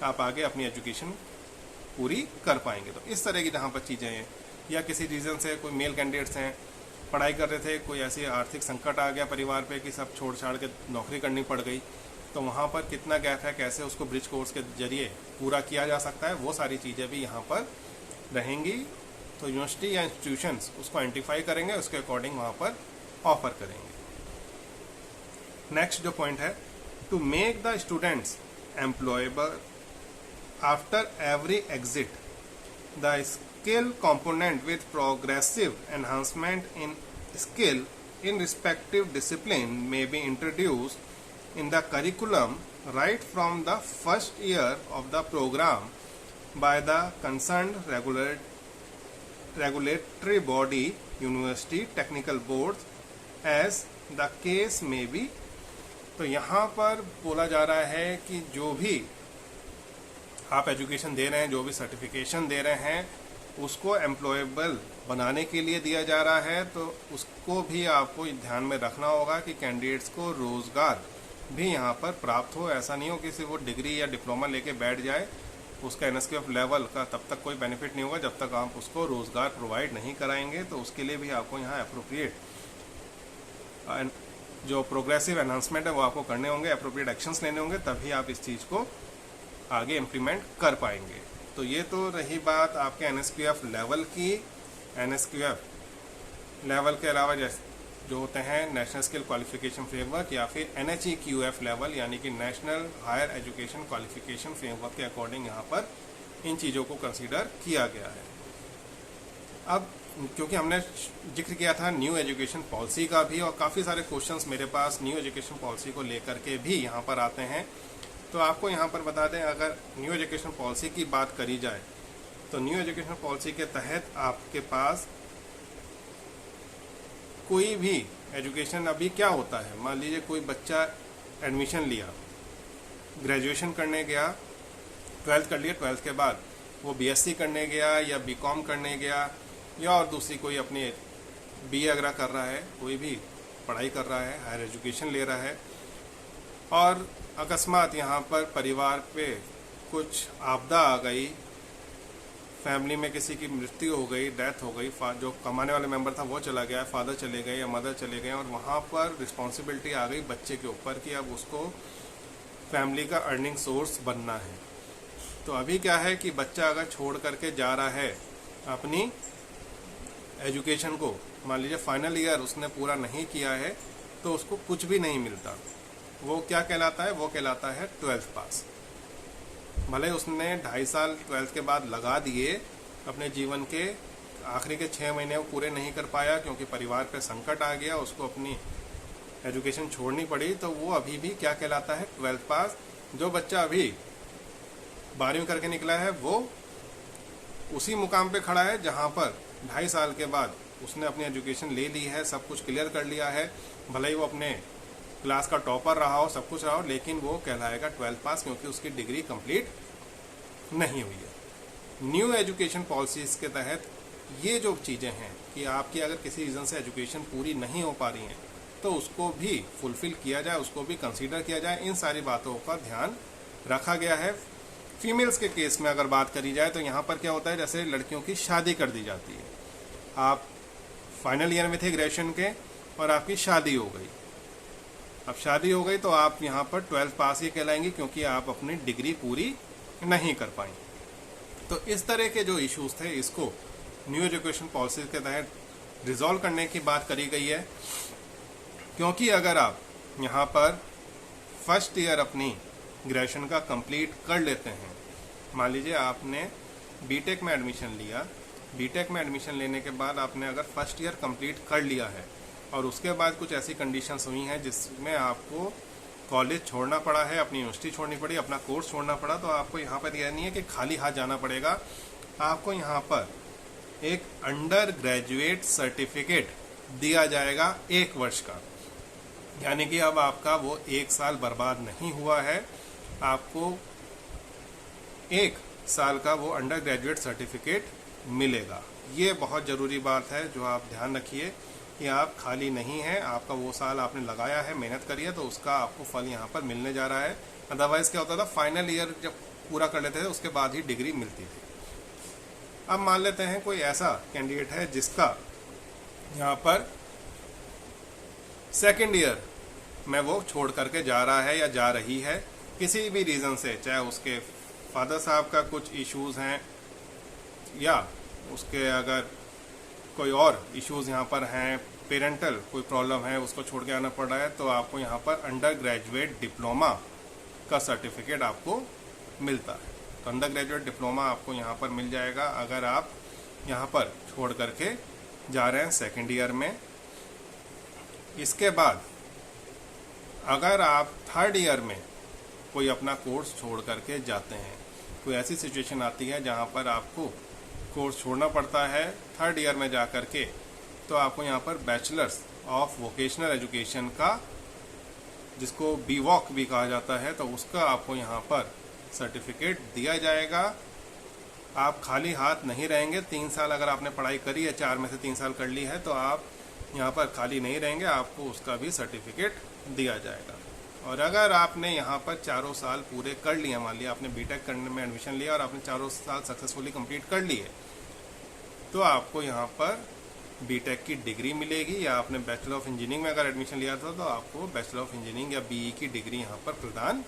Speaker 1: आप आगे अपनी एजुकेशन पूरी कर पाएंगे। तो इस तरह की जहाँ पर चीज़ें हैं, या किसी रीज़न से कोई मेल कैंडिडेट्स हैं पढ़ाई कर रहे थे, कोई ऐसी आर्थिक संकट आ गया परिवार पे कि सब छोड़ छाड़ के नौकरी करनी पड़ गई, तो वहाँ पर कितना गैप है, कैसे उसको ब्रिज कोर्स के जरिए पूरा किया जा सकता है, वो सारी चीज़ें भी यहाँ पर रहेंगी। तो यूनिवर्सिटी या इंस्टीट्यूशंस उसको आइडेंटिफाई करेंगे, उसके अकॉर्डिंग वहाँ पर ऑफर करेंगे। नेक्स्ट जो पॉइंट है, to make the students employable after every exit the skill component with progressive enhancement in skill in respective discipline may be introduced in the curriculum right from the first year of the program by the concerned regulatory body, university, technical boards as the case may be। तो यहाँ पर बोला जा रहा है कि जो भी आप एजुकेशन दे रहे हैं, जो भी सर्टिफिकेशन दे रहे हैं, उसको एम्प्लॉयबल बनाने के लिए दिया जा रहा है, तो उसको भी आपको ध्यान में रखना होगा कि कैंडिडेट्स को रोज़गार भी यहाँ पर प्राप्त हो। ऐसा नहीं हो कि सिर्फ वो डिग्री या डिप्लोमा लेके बैठ जाए, उसका NSQF लेवल का तब तक कोई बेनिफिट नहीं होगा जब तक आप उसको रोज़गार प्रोवाइड नहीं कराएंगे। तो उसके लिए भी आपको यहाँ अप्रोप्रिएट जो प्रोग्रेसिव एनहांसमेंट है वो आपको करने होंगे, अप्रोप्रिएट एक्शंस लेने होंगे, तभी आप इस चीज़ को आगे इम्प्लीमेंट कर पाएंगे। तो ये तो रही बात आपके NSQF लेवल की। NSQF लेवल के अलावा जो होते हैं नेशनल स्किल क्वालिफिकेशन फ्रेमवर्क या फिर NHEQF लेवल, यानी कि national higher education qualification framework के अकॉर्डिंग यहाँ पर इन चीज़ों को कंसीडर किया गया है। अब क्योंकि हमने जिक्र किया था न्यू एजुकेशन पॉलिसी का भी, और काफ़ी सारे क्वेश्चंस मेरे पास न्यू एजुकेशन पॉलिसी को लेकर के भी यहाँ पर आते हैं, तो आपको यहाँ पर बता दें, अगर न्यू एजुकेशन पॉलिसी की बात करी जाए तो न्यू एजुकेशन पॉलिसी के तहत आपके पास कोई भी एजुकेशन अभी क्या होता है, मान लीजिए कोई बच्चा एडमिशन लिया, ग्रेजुएशन करने गया, 12th कर लिया, 12th के बाद वो BSc करने गया या BCom करने गया, या और दूसरी कोई अपनी BA अगर कर रहा है, कोई भी पढ़ाई कर रहा है, हायर एजुकेशन ले रहा है, और अकस्मात यहाँ पर परिवार पे कुछ आपदा आ गई, फैमिली में किसी की मृत्यु हो गई, डेथ हो गई, जो कमाने वाले मेंबर था वो चला गया, फादर चले गए या मदर चले गए, और वहाँ पर रिस्पॉन्सिबिलिटी आ गई बच्चे के ऊपर कि अब उसको फैमिली का अर्निंग सोर्स बनना है। तो अभी क्या है कि बच्चा अगर छोड़ करके जा रहा है अपनी एजुकेशन को, मान लीजिए फाइनल ईयर उसने पूरा नहीं किया है, तो उसको कुछ भी नहीं मिलता। वो क्या कहलाता है, वो कहलाता है 12th पास। भले उसने 2.5 साल 12th के बाद लगा दिए अपने जीवन के आखिरी के 6 महीने वो पूरे नहीं कर पाया क्योंकि परिवार पे संकट आ गया, उसको अपनी एजुकेशन छोड़नी पड़ी, तो वो अभी भी क्या कहलाता है, 12th पास। जो बच्चा अभी 12वीं करके निकला है वो उसी मुकाम पे खड़ा है जहाँ पर 2.5 साल के बाद उसने अपनी एजुकेशन ले ली है, सब कुछ क्लियर कर लिया है, भले ही वो अपने क्लास का टॉपर रहा हो, सब कुछ रहा हो, लेकिन वो कहलाएगा 12th पास क्योंकि उसकी डिग्री कंप्लीट नहीं हुई है। न्यू एजुकेशन पॉलिसीज़ के तहत ये जो चीज़ें हैं कि आपकी अगर किसी रीज़न से एजुकेशन पूरी नहीं हो पा रही हैं तो उसको भी फुलफिल किया जाए, उसको भी कंसीडर किया जाए, इन सारी बातों का ध्यान रखा गया है। फीमेल्स के केस में अगर बात करी जाए तो यहाँ पर क्या होता है, जैसे लड़कियों की शादी कर दी जाती है, आप फाइनल ईयर में थे ग्रेजुएशन के और आपकी शादी हो गई, अब शादी हो गई तो आप यहाँ पर 12th पास ही कहलाएंगे क्योंकि आप अपनी डिग्री पूरी नहीं कर पाए। तो इस तरह के जो इश्यूज थे इसको न्यू एजुकेशन पॉलिसी के तहत रिजॉल्व करने की बात करी गई है, क्योंकि अगर आप यहाँ पर फर्स्ट ईयर अपनी ग्रेजुएशन का कंप्लीट कर लेते हैं, मान लीजिए आपने बीटेक में एडमिशन लिया, बीटेक में एडमिशन लेने के बाद आपने अगर फर्स्ट ईयर कंप्लीट कर लिया है और उसके बाद कुछ ऐसी कंडीशंस हुई हैं जिसमें आपको कॉलेज छोड़ना पड़ा है, अपनी यूनिवर्सिटी छोड़नी पड़ी, अपना कोर्स छोड़ना पड़ा, तो आपको यहाँ पर यह नहीं है कि खाली हाथ जाना पड़ेगा, आपको यहाँ पर एक अंडर ग्रेजुएट सर्टिफिकेट दिया जाएगा 1 वर्ष का, यानी कि अब आपका वो 1 साल बर्बाद नहीं हुआ है, आपको 1 साल का वो अंडर ग्रेजुएट सर्टिफिकेट मिलेगा। ये बहुत ज़रूरी बात है जो आप ध्यान रखिए कि आप खाली नहीं हैं, आपका वो साल आपने लगाया है, मेहनत करी है, तो उसका आपको फल यहाँ पर मिलने जा रहा है। अदरवाइज़ क्या होता था, फाइनल ईयर जब पूरा कर लेते थे उसके बाद ही डिग्री मिलती थी। अब मान लेते हैं कोई ऐसा कैंडिडेट है जिसका यहाँ पर सेकेंड ईयर में वो छोड़ करके जा रहा है या जा रही है किसी भी रीज़न से, चाहे उसके फादर साहब का कुछ इश्यूज़ हैं या उसके अगर कोई और इश्यूज़ यहाँ पर हैं, पेरेंटल कोई प्रॉब्लम है, उसको छोड़ के आना पड़ रहा है, तो आपको यहाँ पर अंडर ग्रेजुएट डिप्लोमा का सर्टिफिकेट आपको मिलता है। तो अंडर ग्रेजुएट डिप्लोमा आपको यहाँ पर मिल जाएगा अगर आप यहाँ पर छोड़ करके जा रहे हैं सेकेंड ईयर में। इसके बाद अगर आप थर्ड ईयर में कोई अपना कोर्स छोड़ करके जाते हैं, कोई ऐसी सिचुएशन आती है जहाँ पर आपको कोर्स छोड़ना पड़ता है थर्ड ईयर में जा कर के, तो आपको यहाँ पर बैचलर्स ऑफ वोकेशनल एजुकेशन का, जिसको बीवॉक भी कहा जाता है, तो उसका आपको यहाँ पर सर्टिफिकेट दिया जाएगा। आप खाली हाथ नहीं रहेंगे। 3 साल अगर आपने पढ़ाई करी है, 4 में से 3 साल कर ली है, तो आप यहाँ पर खाली नहीं रहेंगे, आपको उसका भी सर्टिफिकेट दिया जाएगा। और अगर आपने यहाँ पर 4 साल पूरे कर लिए, मान लिया आपने बीटेक करने में एडमिशन लिया और आपने 4 साल सक्सेसफुली कंप्लीट कर लिए, तो आपको यहाँ पर बीटेक की डिग्री मिलेगी, या आपने बैचलर ऑफ इंजीनियरिंग में अगर एडमिशन लिया था तो आपको बैचलर ऑफ इंजीनियरिंग या बीई की डिग्री यहाँ पर प्रदान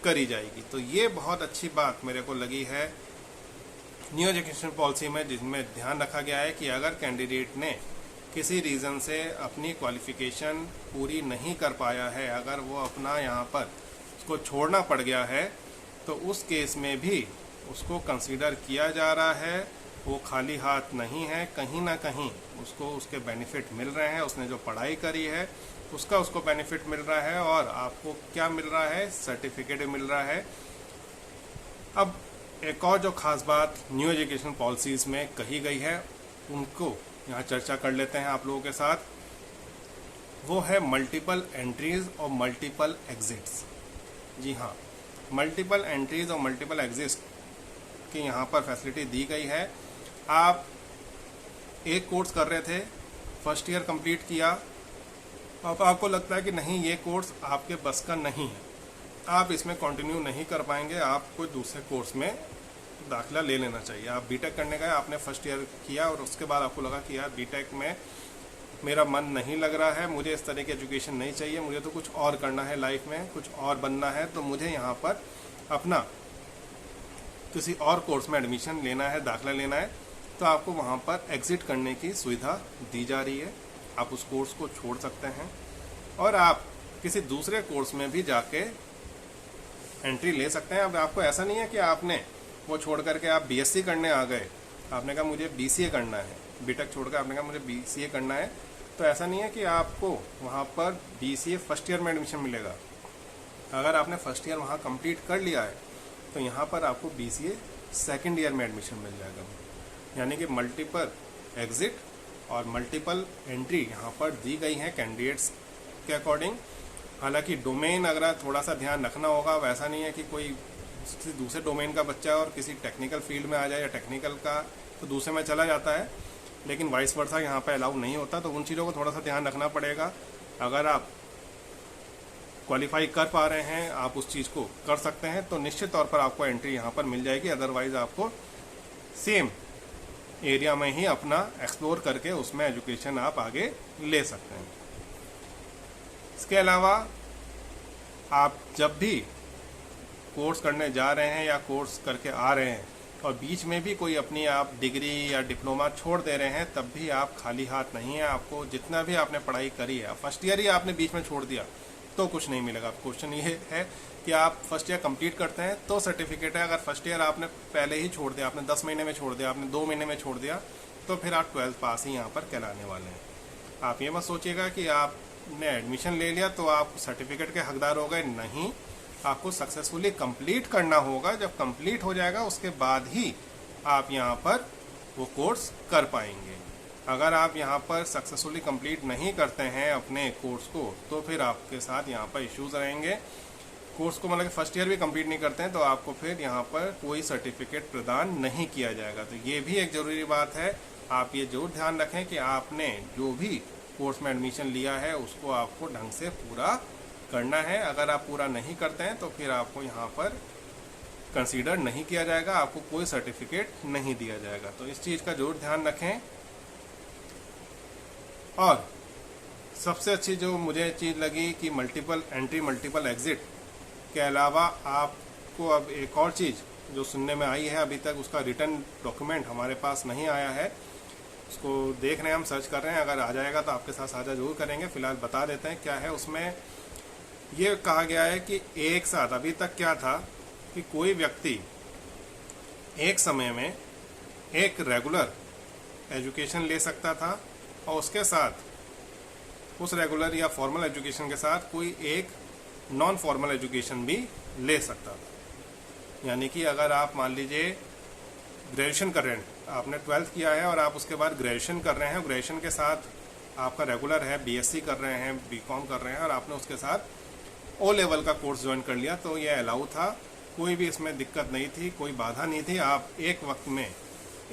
Speaker 1: करी जाएगी। तो ये बहुत अच्छी बात मेरे को लगी है न्यू एजुकेशन पॉलिसी में, जिसमें ध्यान रखा गया है कि अगर कैंडिडेट ने किसी रीज़न से अपनी क्वालिफ़िकेशन पूरी नहीं कर पाया है, अगर वो अपना यहाँ पर उसको छोड़ना पड़ गया है, तो उस केस में भी उसको कंसीडर किया जा रहा है, वो खाली हाथ नहीं है, कहीं ना कहीं उसको उसके बेनिफिट मिल रहे हैं, उसने जो पढ़ाई करी है उसका उसको बेनिफिट मिल रहा है, और आपको क्या मिल रहा है, सर्टिफिकेट मिल रहा है। अब एक और जो खास बात न्यू एजुकेशन पॉलिसीज़ में कही गई है, उनको यहाँ चर्चा कर लेते हैं आप लोगों के साथ। वो है मल्टीपल एंट्रीज और मल्टीपल एग्जिट्स। जी हाँ, मल्टीपल एंट्रीज और मल्टीपल एग्जिट्स की यहाँ पर फैसिलिटी दी गई है। आप एक कोर्स कर रहे थे, फर्स्ट ईयर कंप्लीट किया, अब आपको लगता है कि नहीं, ये कोर्स आपके बस का नहीं है, आप इसमें कंटिन्यू नहीं कर पाएंगे, आप कोई दूसरे कोर्स में दाखिला ले लेना चाहिए। आप बीटेक करने गए, आपने फर्स्ट ईयर किया और उसके बाद आपको लगा कि यार बीटेक में मेरा मन नहीं लग रहा है, मुझे इस तरह की एजुकेशन नहीं चाहिए, मुझे तो कुछ और करना है लाइफ में, कुछ और बनना है, तो मुझे यहाँ पर अपना किसी और कोर्स में एडमिशन लेना है, दाखिला लेना है, तो आपको वहाँ पर एग्ज़िट करने की सुविधा दी जा रही है। आप उस कोर्स को छोड़ सकते हैं और आप किसी दूसरे कोर्स में भी जाके एंट्री ले सकते हैं। अब आपको ऐसा नहीं है कि आपने वो छोड़ करके आप बीएससी करने आ गए, आपने कहा मुझे बीसीए करना है, बीटेक छोड़कर आपने कहा मुझे बीसीए करना है, तो ऐसा नहीं है कि आपको वहाँ पर बीसीए फर्स्ट ईयर में एडमिशन मिलेगा। अगर आपने फर्स्ट ईयर वहाँ कंप्लीट कर लिया है तो यहाँ पर आपको बीसीए सेकंड ईयर में एडमिशन मिल जाएगा। यानी कि मल्टीपल एग्जिट और मल्टीपल एंट्री यहाँ पर दी गई हैं कैंडिडेट्स के अकॉर्डिंग। हालांकि डोमेन अगर थोड़ा सा ध्यान रखना होगा, वैसा नहीं है कि कोई दूसरे डोमेन का बच्चा और किसी टेक्निकल फील्ड में आ जाए या टेक्निकल का तो दूसरे में चला जाता है, लेकिन वाइस वर्सा यहाँ पर अलाउ नहीं होता। तो उन चीज़ों को थोड़ा सा ध्यान रखना पड़ेगा। अगर आप क्वालिफाई कर पा रहे हैं, आप उस चीज़ को कर सकते हैं, तो निश्चित तौर पर आपको एंट्री यहाँ पर मिल जाएगी। अदरवाइज आपको सेम एरिया में ही अपना एक्सप्लोर करके उसमें एजुकेशन आप आगे ले सकते हैं। इसके अलावा आप जब भी कोर्स करने जा रहे हैं या कोर्स करके आ रहे हैं और बीच में भी कोई अपनी आप डिग्री या डिप्लोमा छोड़ दे रहे हैं, तब भी आप खाली हाथ नहीं है। आपको जितना भी आपने पढ़ाई करी है, फर्स्ट ईयर ही आपने बीच में छोड़ दिया तो कुछ नहीं मिलेगा। क्वेश्चन ये है कि आप फर्स्ट ईयर कंप्लीट करते हैं तो सर्टिफिकेट है। अगर फर्स्ट ईयर आपने पहले ही छोड़ दिया, आपने 10 महीने में छोड़ दिया, आपने 2 महीने में छोड़ दिया, तो फिर आप 12th पास ही यहाँ पर कहलाने वाले हैं। आप ये मत सोचिएगा कि आपने एडमिशन ले लिया तो आप सर्टिफिकेट के हकदार हो गए, नहीं। आपको सक्सेसफुली कंप्लीट करना होगा। जब कंप्लीट हो जाएगा उसके बाद ही आप यहाँ पर वो कोर्स कर पाएंगे। अगर आप यहाँ पर सक्सेसफुली कंप्लीट नहीं करते हैं अपने कोर्स को, तो फिर आपके साथ यहाँ पर इश्यूज रहेंगे। कोर्स को मतलब फर्स्ट ईयर भी कंप्लीट नहीं करते हैं तो आपको फिर यहाँ पर कोई सर्टिफिकेट प्रदान नहीं किया जाएगा। तो ये भी एक ज़रूरी बात है। आप ये जरूर ध्यान रखें कि आपने जो भी कोर्स में एडमिशन लिया है उसको आपको ढंग से पूरा करना है। अगर आप पूरा नहीं करते हैं तो फिर आपको यहाँ पर कंसीडर नहीं किया जाएगा, आपको कोई सर्टिफिकेट नहीं दिया जाएगा। तो इस चीज़ का जरूर ध्यान रखें। और सबसे अच्छी जो मुझे चीज़ लगी कि मल्टीपल एंट्री मल्टीपल एग्जिट के अलावा आपको अब एक और चीज़ जो सुनने में आई है, अभी तक उसका रिटर्न डॉक्यूमेंट हमारे पास नहीं आया है, उसको देख रहे हैं, हम सर्च कर रहे हैं। अगर आ जाएगा तो आपके साथ साझा जरूर करेंगे। फिलहाल बता देते हैं क्या है उसमें। ये कहा गया है कि एक साथ अभी तक क्या था कि कोई व्यक्ति एक समय में एक रेगुलर एजुकेशन ले सकता था और उसके साथ उस रेगुलर या फॉर्मल एजुकेशन के साथ कोई एक नॉन फॉर्मल एजुकेशन भी ले सकता था। यानी कि अगर आप मान लीजिए ग्रेजुएशन कर रहे हैं, आपने 12th किया है और आप उसके बाद ग्रेजुएशन कर रहे हैं, ग्रेजुएशन के साथ आपका रेगुलर है, बीएससी कर रहे हैं, बीकॉम कर रहे हैं और आपने उसके साथ ओ लेवल का कोर्स ज्वाइन कर लिया, तो यह अलाउ था। कोई भी इसमें दिक्कत नहीं थी, कोई बाधा नहीं थी। आप एक वक्त में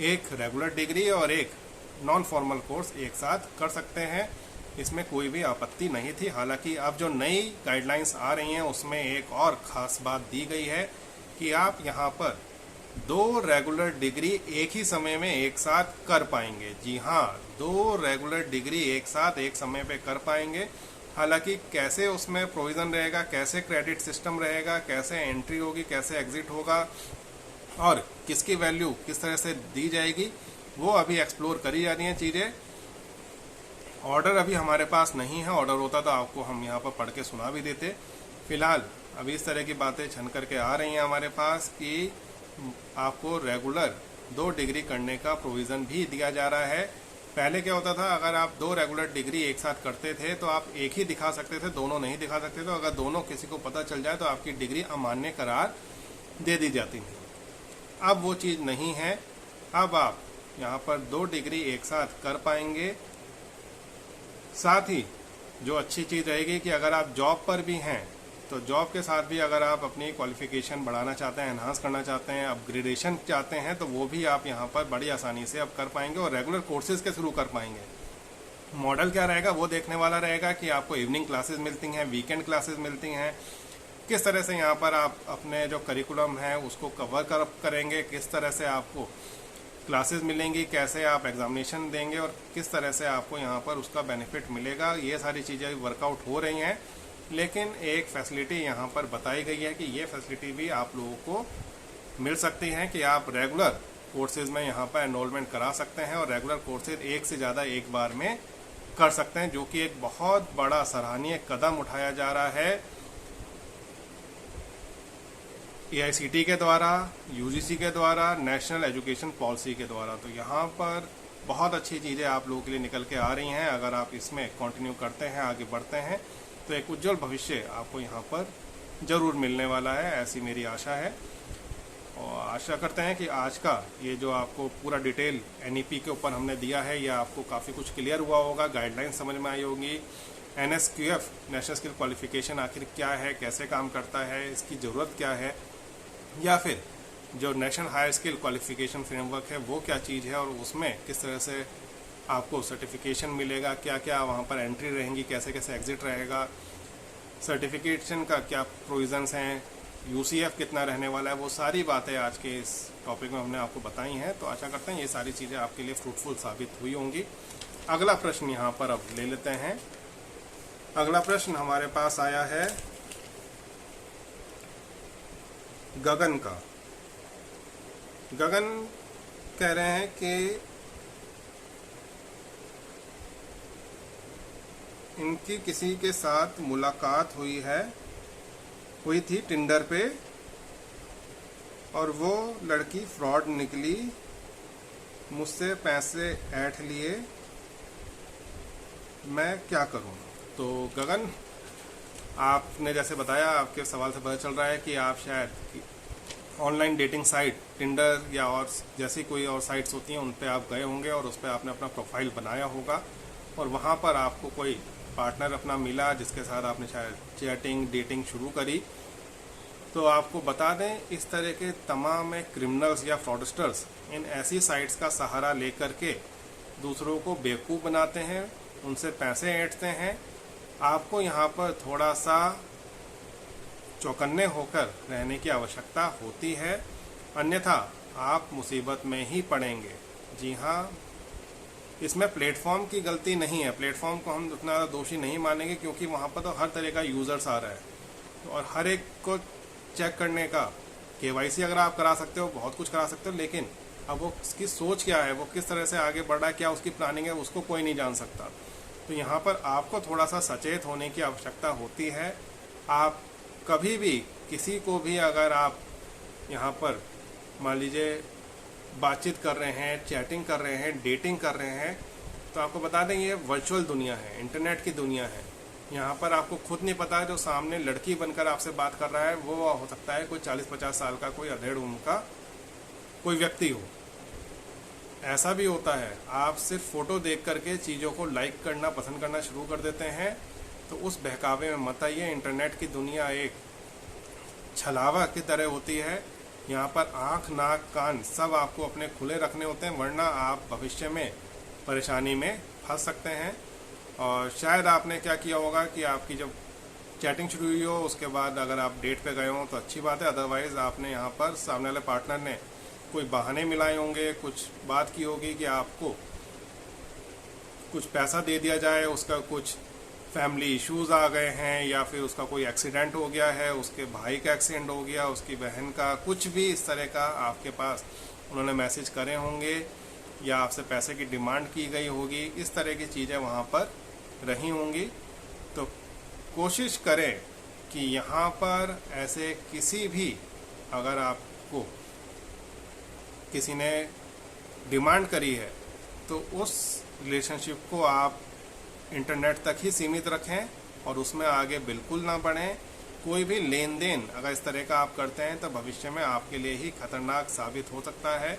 Speaker 1: एक रेगुलर डिग्री और एक नॉन फॉर्मल कोर्स एक साथ कर सकते हैं, इसमें कोई भी आपत्ति नहीं थी। हालांकि अब जो नई गाइडलाइंस आ रही हैं उसमें एक और ख़ास बात दी गई है कि आप यहाँ पर 2 रेगुलर डिग्री एक ही समय में एक साथ कर पाएंगे। जी हाँ, 2 रेगुलर डिग्री एक साथ एक समय पे कर पाएंगे। हालांकि कैसे उसमें प्रोविज़न रहेगा, कैसे क्रेडिट सिस्टम रहेगा, कैसे एंट्री होगी, कैसे एग्जिट होगा और किसकी वैल्यू किस तरह से दी जाएगी, वो अभी एक्सप्लोर करी जा रही हैं चीज़ें। ऑर्डर अभी हमारे पास नहीं है, ऑर्डर होता तो आपको हम यहाँ पर पढ़ के सुना भी देते। फिलहाल अभी इस तरह की बातें छन करके आ रही हैं हमारे पास कि आपको रेगुलर 2 डिग्री करने का प्रोविज़न भी दिया जा रहा है। पहले क्या होता था, अगर आप 2 रेगुलर डिग्री एक साथ करते थे तो आप एक ही दिखा सकते थे, दोनों नहीं दिखा सकते थे। अगर दोनों किसी को पता चल जाए तो आपकी डिग्री अमान्य करार दे दी जाती थी। अब वो चीज़ नहीं है। अब आप यहाँ पर 2 डिग्री एक साथ कर पाएंगे। साथ ही जो अच्छी चीज़ रहेगी कि अगर आप जॉब पर भी हैं तो जॉब के साथ भी अगर आप अपनी क्वालिफिकेशन बढ़ाना चाहते हैं, एनहांस करना चाहते हैं, अपग्रेडेशन चाहते हैं, तो वो भी आप यहाँ पर बड़ी आसानी से अब कर पाएंगे और रेगुलर कोर्सेज के थ्रू कर पाएंगे। मॉडल क्या रहेगा वो देखने वाला रहेगा कि आपको इवनिंग क्लासेस मिलती हैं, वीकेंड क्लासेस मिलती हैं, किस तरह से यहाँ पर आप अपने जो करिकुलम है उसको कवर करेंगे, किस तरह से आपको क्लासेस मिलेंगी, कैसे आप एग्जामिनेशन देंगे और किस तरह से आपको यहाँ पर उसका बेनिफिट मिलेगा। ये सारी चीज़ें वर्कआउट हो रही हैं। लेकिन एक फैसिलिटी यहाँ पर बताई गई है कि ये फैसिलिटी भी आप लोगों को मिल सकती है कि आप रेगुलर कोर्सेज में यहाँ पर एनरोलमेंट करा सकते हैं और रेगुलर कोर्सेज एक से ज़्यादा एक बार में कर सकते हैं, जो कि एक बहुत बड़ा सराहनीय कदम उठाया जा रहा है AICTE के द्वारा, UGC के द्वारा, नेशनल एजुकेशन पॉलिसी के द्वारा। तो यहाँ पर बहुत अच्छी चीज़ें आप लोगों के लिए निकल के आ रही हैं। अगर आप इसमें कंटिन्यू करते हैं, आगे बढ़ते हैं, तो एक उज्जवल भविष्य आपको यहाँ पर ज़रूर मिलने वाला है, ऐसी मेरी आशा है। और आशा करते हैं कि आज का ये जो आपको पूरा डिटेल NEP के ऊपर हमने दिया है, यह आपको काफ़ी कुछ क्लियर हुआ होगा, गाइडलाइन समझ में आई होगी। NSQF नेशनल स्किल क्वालिफिकेशन आखिर क्या है, कैसे काम करता है, इसकी ज़रूरत क्या है, या फिर जो national higher skill qualification framework है वो क्या चीज़ है और उसमें किस तरह से आपको सर्टिफिकेशन मिलेगा, क्या क्या वहाँ पर एंट्री रहेंगी, कैसे कैसे एग्ज़िट रहेगा, सर्टिफिकेशन का क्या प्रोविज़न्स हैं, UCF कितना रहने वाला है, वो सारी बातें आज के इस टॉपिक में हमने आपको बताई हैं। तो आशा करते हैं ये सारी चीज़ें आपके लिए फ्रूटफुल साबित हुई होंगी। अगला प्रश्न यहाँ पर अब ले लेते हैं। अगला प्रश्न हमारे पास आया है गगन का। गगन कह रहे हैं कि इनकी किसी के साथ मुलाकात हुई थी टिंडर पे, और वो लड़की फ्रॉड निकली, मुझसे पैसे ऐंठ लिए, मैं क्या करूं? तो गगन, आपने जैसे बताया, आपके सवाल से पता चल रहा है कि आप शायद ऑनलाइन डेटिंग साइट टिंडर या और जैसी कोई और साइट्स होती हैं उन पे आप गए होंगे और उस पर आपने अपना प्रोफाइल बनाया होगा, और वहाँ पर आपको कोई पार्टनर अपना मिला जिसके साथ आपने शायद चैटिंग डेटिंग शुरू करी। तो आपको बता दें, इस तरह के तमाम क्रिमिनल्स या फ्रॉडस्टर्स इन ऐसी साइट्स का सहारा लेकर के दूसरों को बेवकूफ़ बनाते हैं, उनसे पैसे ऐंठते हैं। आपको यहाँ पर थोड़ा सा चौकन्ने होकर रहने की आवश्यकता होती है, अन्यथा आप मुसीबत में ही पड़ेंगे। जी हाँ, इसमें प्लेटफॉर्म की गलती नहीं है। प्लेटफॉर्म को हम उतना दोषी नहीं मानेंगे, क्योंकि वहाँ पर तो हर तरह का यूज़र्स आ रहा है और हर एक को चेक करने का KYC अगर आप करा सकते हो, बहुत कुछ करा सकते हो, लेकिन अब वो उसकी सोच क्या है, वो किस तरह से आगे बढ़ रहा है, क्या उसकी प्लानिंग है, उसको कोई नहीं जान सकता। तो यहाँ पर आपको थोड़ा सा सचेत होने की आवश्यकता होती है। आप कभी भी किसी को भी अगर आप यहाँ पर मान लीजिए बातचीत कर रहे हैं, चैटिंग कर रहे हैं, डेटिंग कर रहे हैं, तो आपको बता दें ये वर्चुअल दुनिया है, इंटरनेट की दुनिया है। यहाँ पर आपको खुद नहीं पता है जो सामने लड़की बनकर आपसे बात कर रहा है वो हो सकता है कोई 40-50 साल का कोई अधेड़ उम्र का कोई व्यक्ति हो। ऐसा भी होता है, आप सिर्फ फ़ोटो देख करके चीज़ों को लाइक करना पसंद करना शुरू कर देते हैं, तो उस बहकावे में मत आइए। इंटरनेट की दुनिया एक छलावा की तरह होती है। यहाँ पर आँख नाक कान सब आपको अपने खुले रखने होते हैं, वरना आप भविष्य में परेशानी में फंस सकते हैं। और शायद आपने क्या किया होगा कि आपकी जब चैटिंग शुरू हुई हो उसके बाद अगर आप डेट पे गए हो तो अच्छी बात है, अदरवाइज़ आपने यहाँ पर सामने वाले पार्टनर ने कोई बहाने मिलाए होंगे, कुछ बात की होगी कि आपको कुछ पैसा दे दिया जाए, उसका कुछ फैमिली इश्यूज़ आ गए हैं, या फिर उसका कोई एक्सीडेंट हो गया है, उसके भाई का एक्सीडेंट हो गया, उसकी बहन का, कुछ भी इस तरह का आपके पास उन्होंने मैसेज करे होंगे या आपसे पैसे की डिमांड की गई होगी। इस तरह की चीज़ें वहाँ पर रही होंगी। तो कोशिश करें कि यहाँ पर ऐसे किसी भी अगर आपको किसी ने डिमांड करी है तो उस रिलेशनशिप को आप इंटरनेट तक ही सीमित रखें और उसमें आगे बिल्कुल ना बढ़ें। कोई भी लेन देन अगर इस तरह का आप करते हैं तो भविष्य में आपके लिए ही खतरनाक साबित हो सकता है।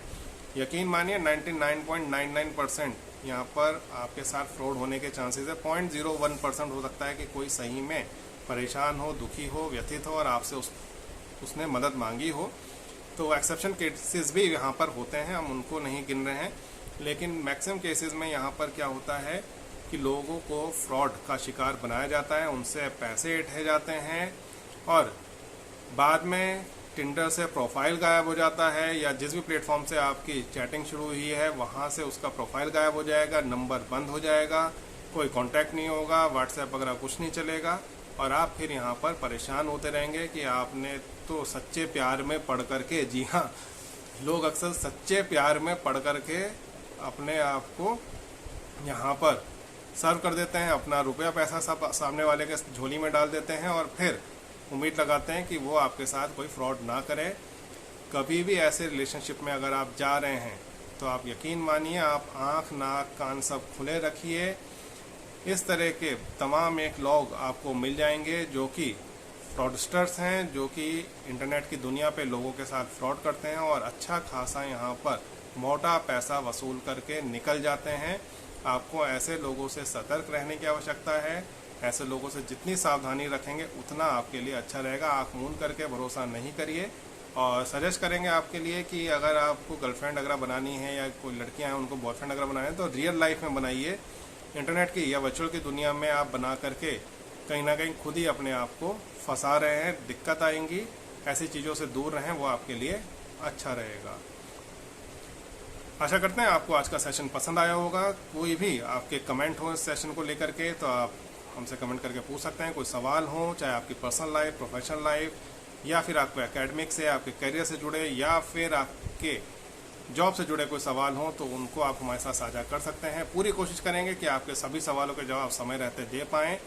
Speaker 1: यकीन मानिए 99.99% यहाँ पर आपके साथ फ्रॉड होने के चांसेस है। 0.01% हो सकता है कि कोई सही में परेशान हो, दुखी हो, व्यथित हो और आपसे उसने मदद मांगी हो। तो एक्सेप्शन केसेस भी यहाँ पर होते हैं, हम उनको नहीं गिन रहे हैं, लेकिन मैक्सिमम केसेस में यहाँ पर क्या होता है कि लोगों को फ्रॉड का शिकार बनाया जाता है, उनसे पैसे ऐंठे जाते हैं और बाद में टिंडर से प्रोफाइल गायब हो जाता है, या जिस भी प्लेटफॉर्म से आपकी चैटिंग शुरू हुई है वहाँ से उसका प्रोफाइल गायब हो जाएगा, नंबर बंद हो जाएगा, कोई कांटेक्ट नहीं होगा, व्हाट्सएप वगैरह कुछ नहीं चलेगा और आप फिर यहाँ पर परेशान होते रहेंगे कि आपने तो सच्चे प्यार में पढ़ करके, जी हाँ, लोग अक्सर सच्चे प्यार में पढ़ करके अपने आप को यहाँ पर सर्व कर देते हैं, अपना रुपया पैसा सब सामने वाले के झोली में डाल देते हैं और फिर उम्मीद लगाते हैं कि वो आपके साथ कोई फ्रॉड ना करे। कभी भी ऐसे रिलेशनशिप में अगर आप जा रहे हैं तो आप यकीन मानिए, आप आँख नाक कान सब खुले रखिए। इस तरह के तमाम एक लोग आपको मिल जाएंगे जो कि फ्रॉडस्टर्स हैं, जो कि इंटरनेट की दुनिया पे लोगों के साथ फ्रॉड करते हैं और अच्छा खासा यहाँ पर मोटा पैसा वसूल करके निकल जाते हैं। आपको ऐसे लोगों से सतर्क रहने की आवश्यकता है। ऐसे लोगों से जितनी सावधानी रखेंगे उतना आपके लिए अच्छा रहेगा। आँख मूंद करके भरोसा नहीं करिए। और सजेस्ट करेंगे आपके लिए कि अगर आपको गर्लफ्रेंड अगर बनानी है या कोई लड़कियां हैं उनको बॉयफ्रेंड अगर बनाना है तो रियल लाइफ में बनाइए। इंटरनेट की या वर्चुअल की दुनिया में आप बना करके कहीं ना कहीं खुद ही अपने आप को फंसा रहे हैं, दिक्कत आएंगी। ऐसी चीज़ों से दूर रहें, वो आपके लिए अच्छा रहेगा। आशा करते हैं आपको आज का सेशन पसंद आया होगा। कोई भी आपके कमेंट हो इस सेशन को लेकर के तो आप हमसे कमेंट करके पूछ सकते हैं। कोई सवाल हो, चाहे आपकी पर्सनल लाइफ, प्रोफेशनल लाइफ, या फिर आपको एकेडमिक से, आपके करियर से जुड़े, या फिर आपके जॉब से जुड़े कोई सवाल हो, तो उनको आप हमारे साथ साझा कर सकते हैं। पूरी कोशिश करेंगे कि आपके सभी सवालों के जवाब समय रहते दे पाएँ।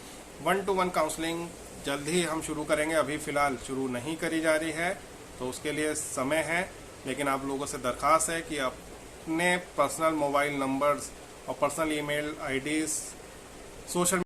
Speaker 1: 1-to-1 काउंसलिंग जल्द ही हम शुरू करेंगे, अभी फ़िलहाल शुरू नहीं करी जा रही है, तो उसके लिए समय है। लेकिन आप लोगों से दरख्वास्त है कि अपने पर्सनल मोबाइल नंबर्स और पर्सनल ईमेल आईडीज़ सोशल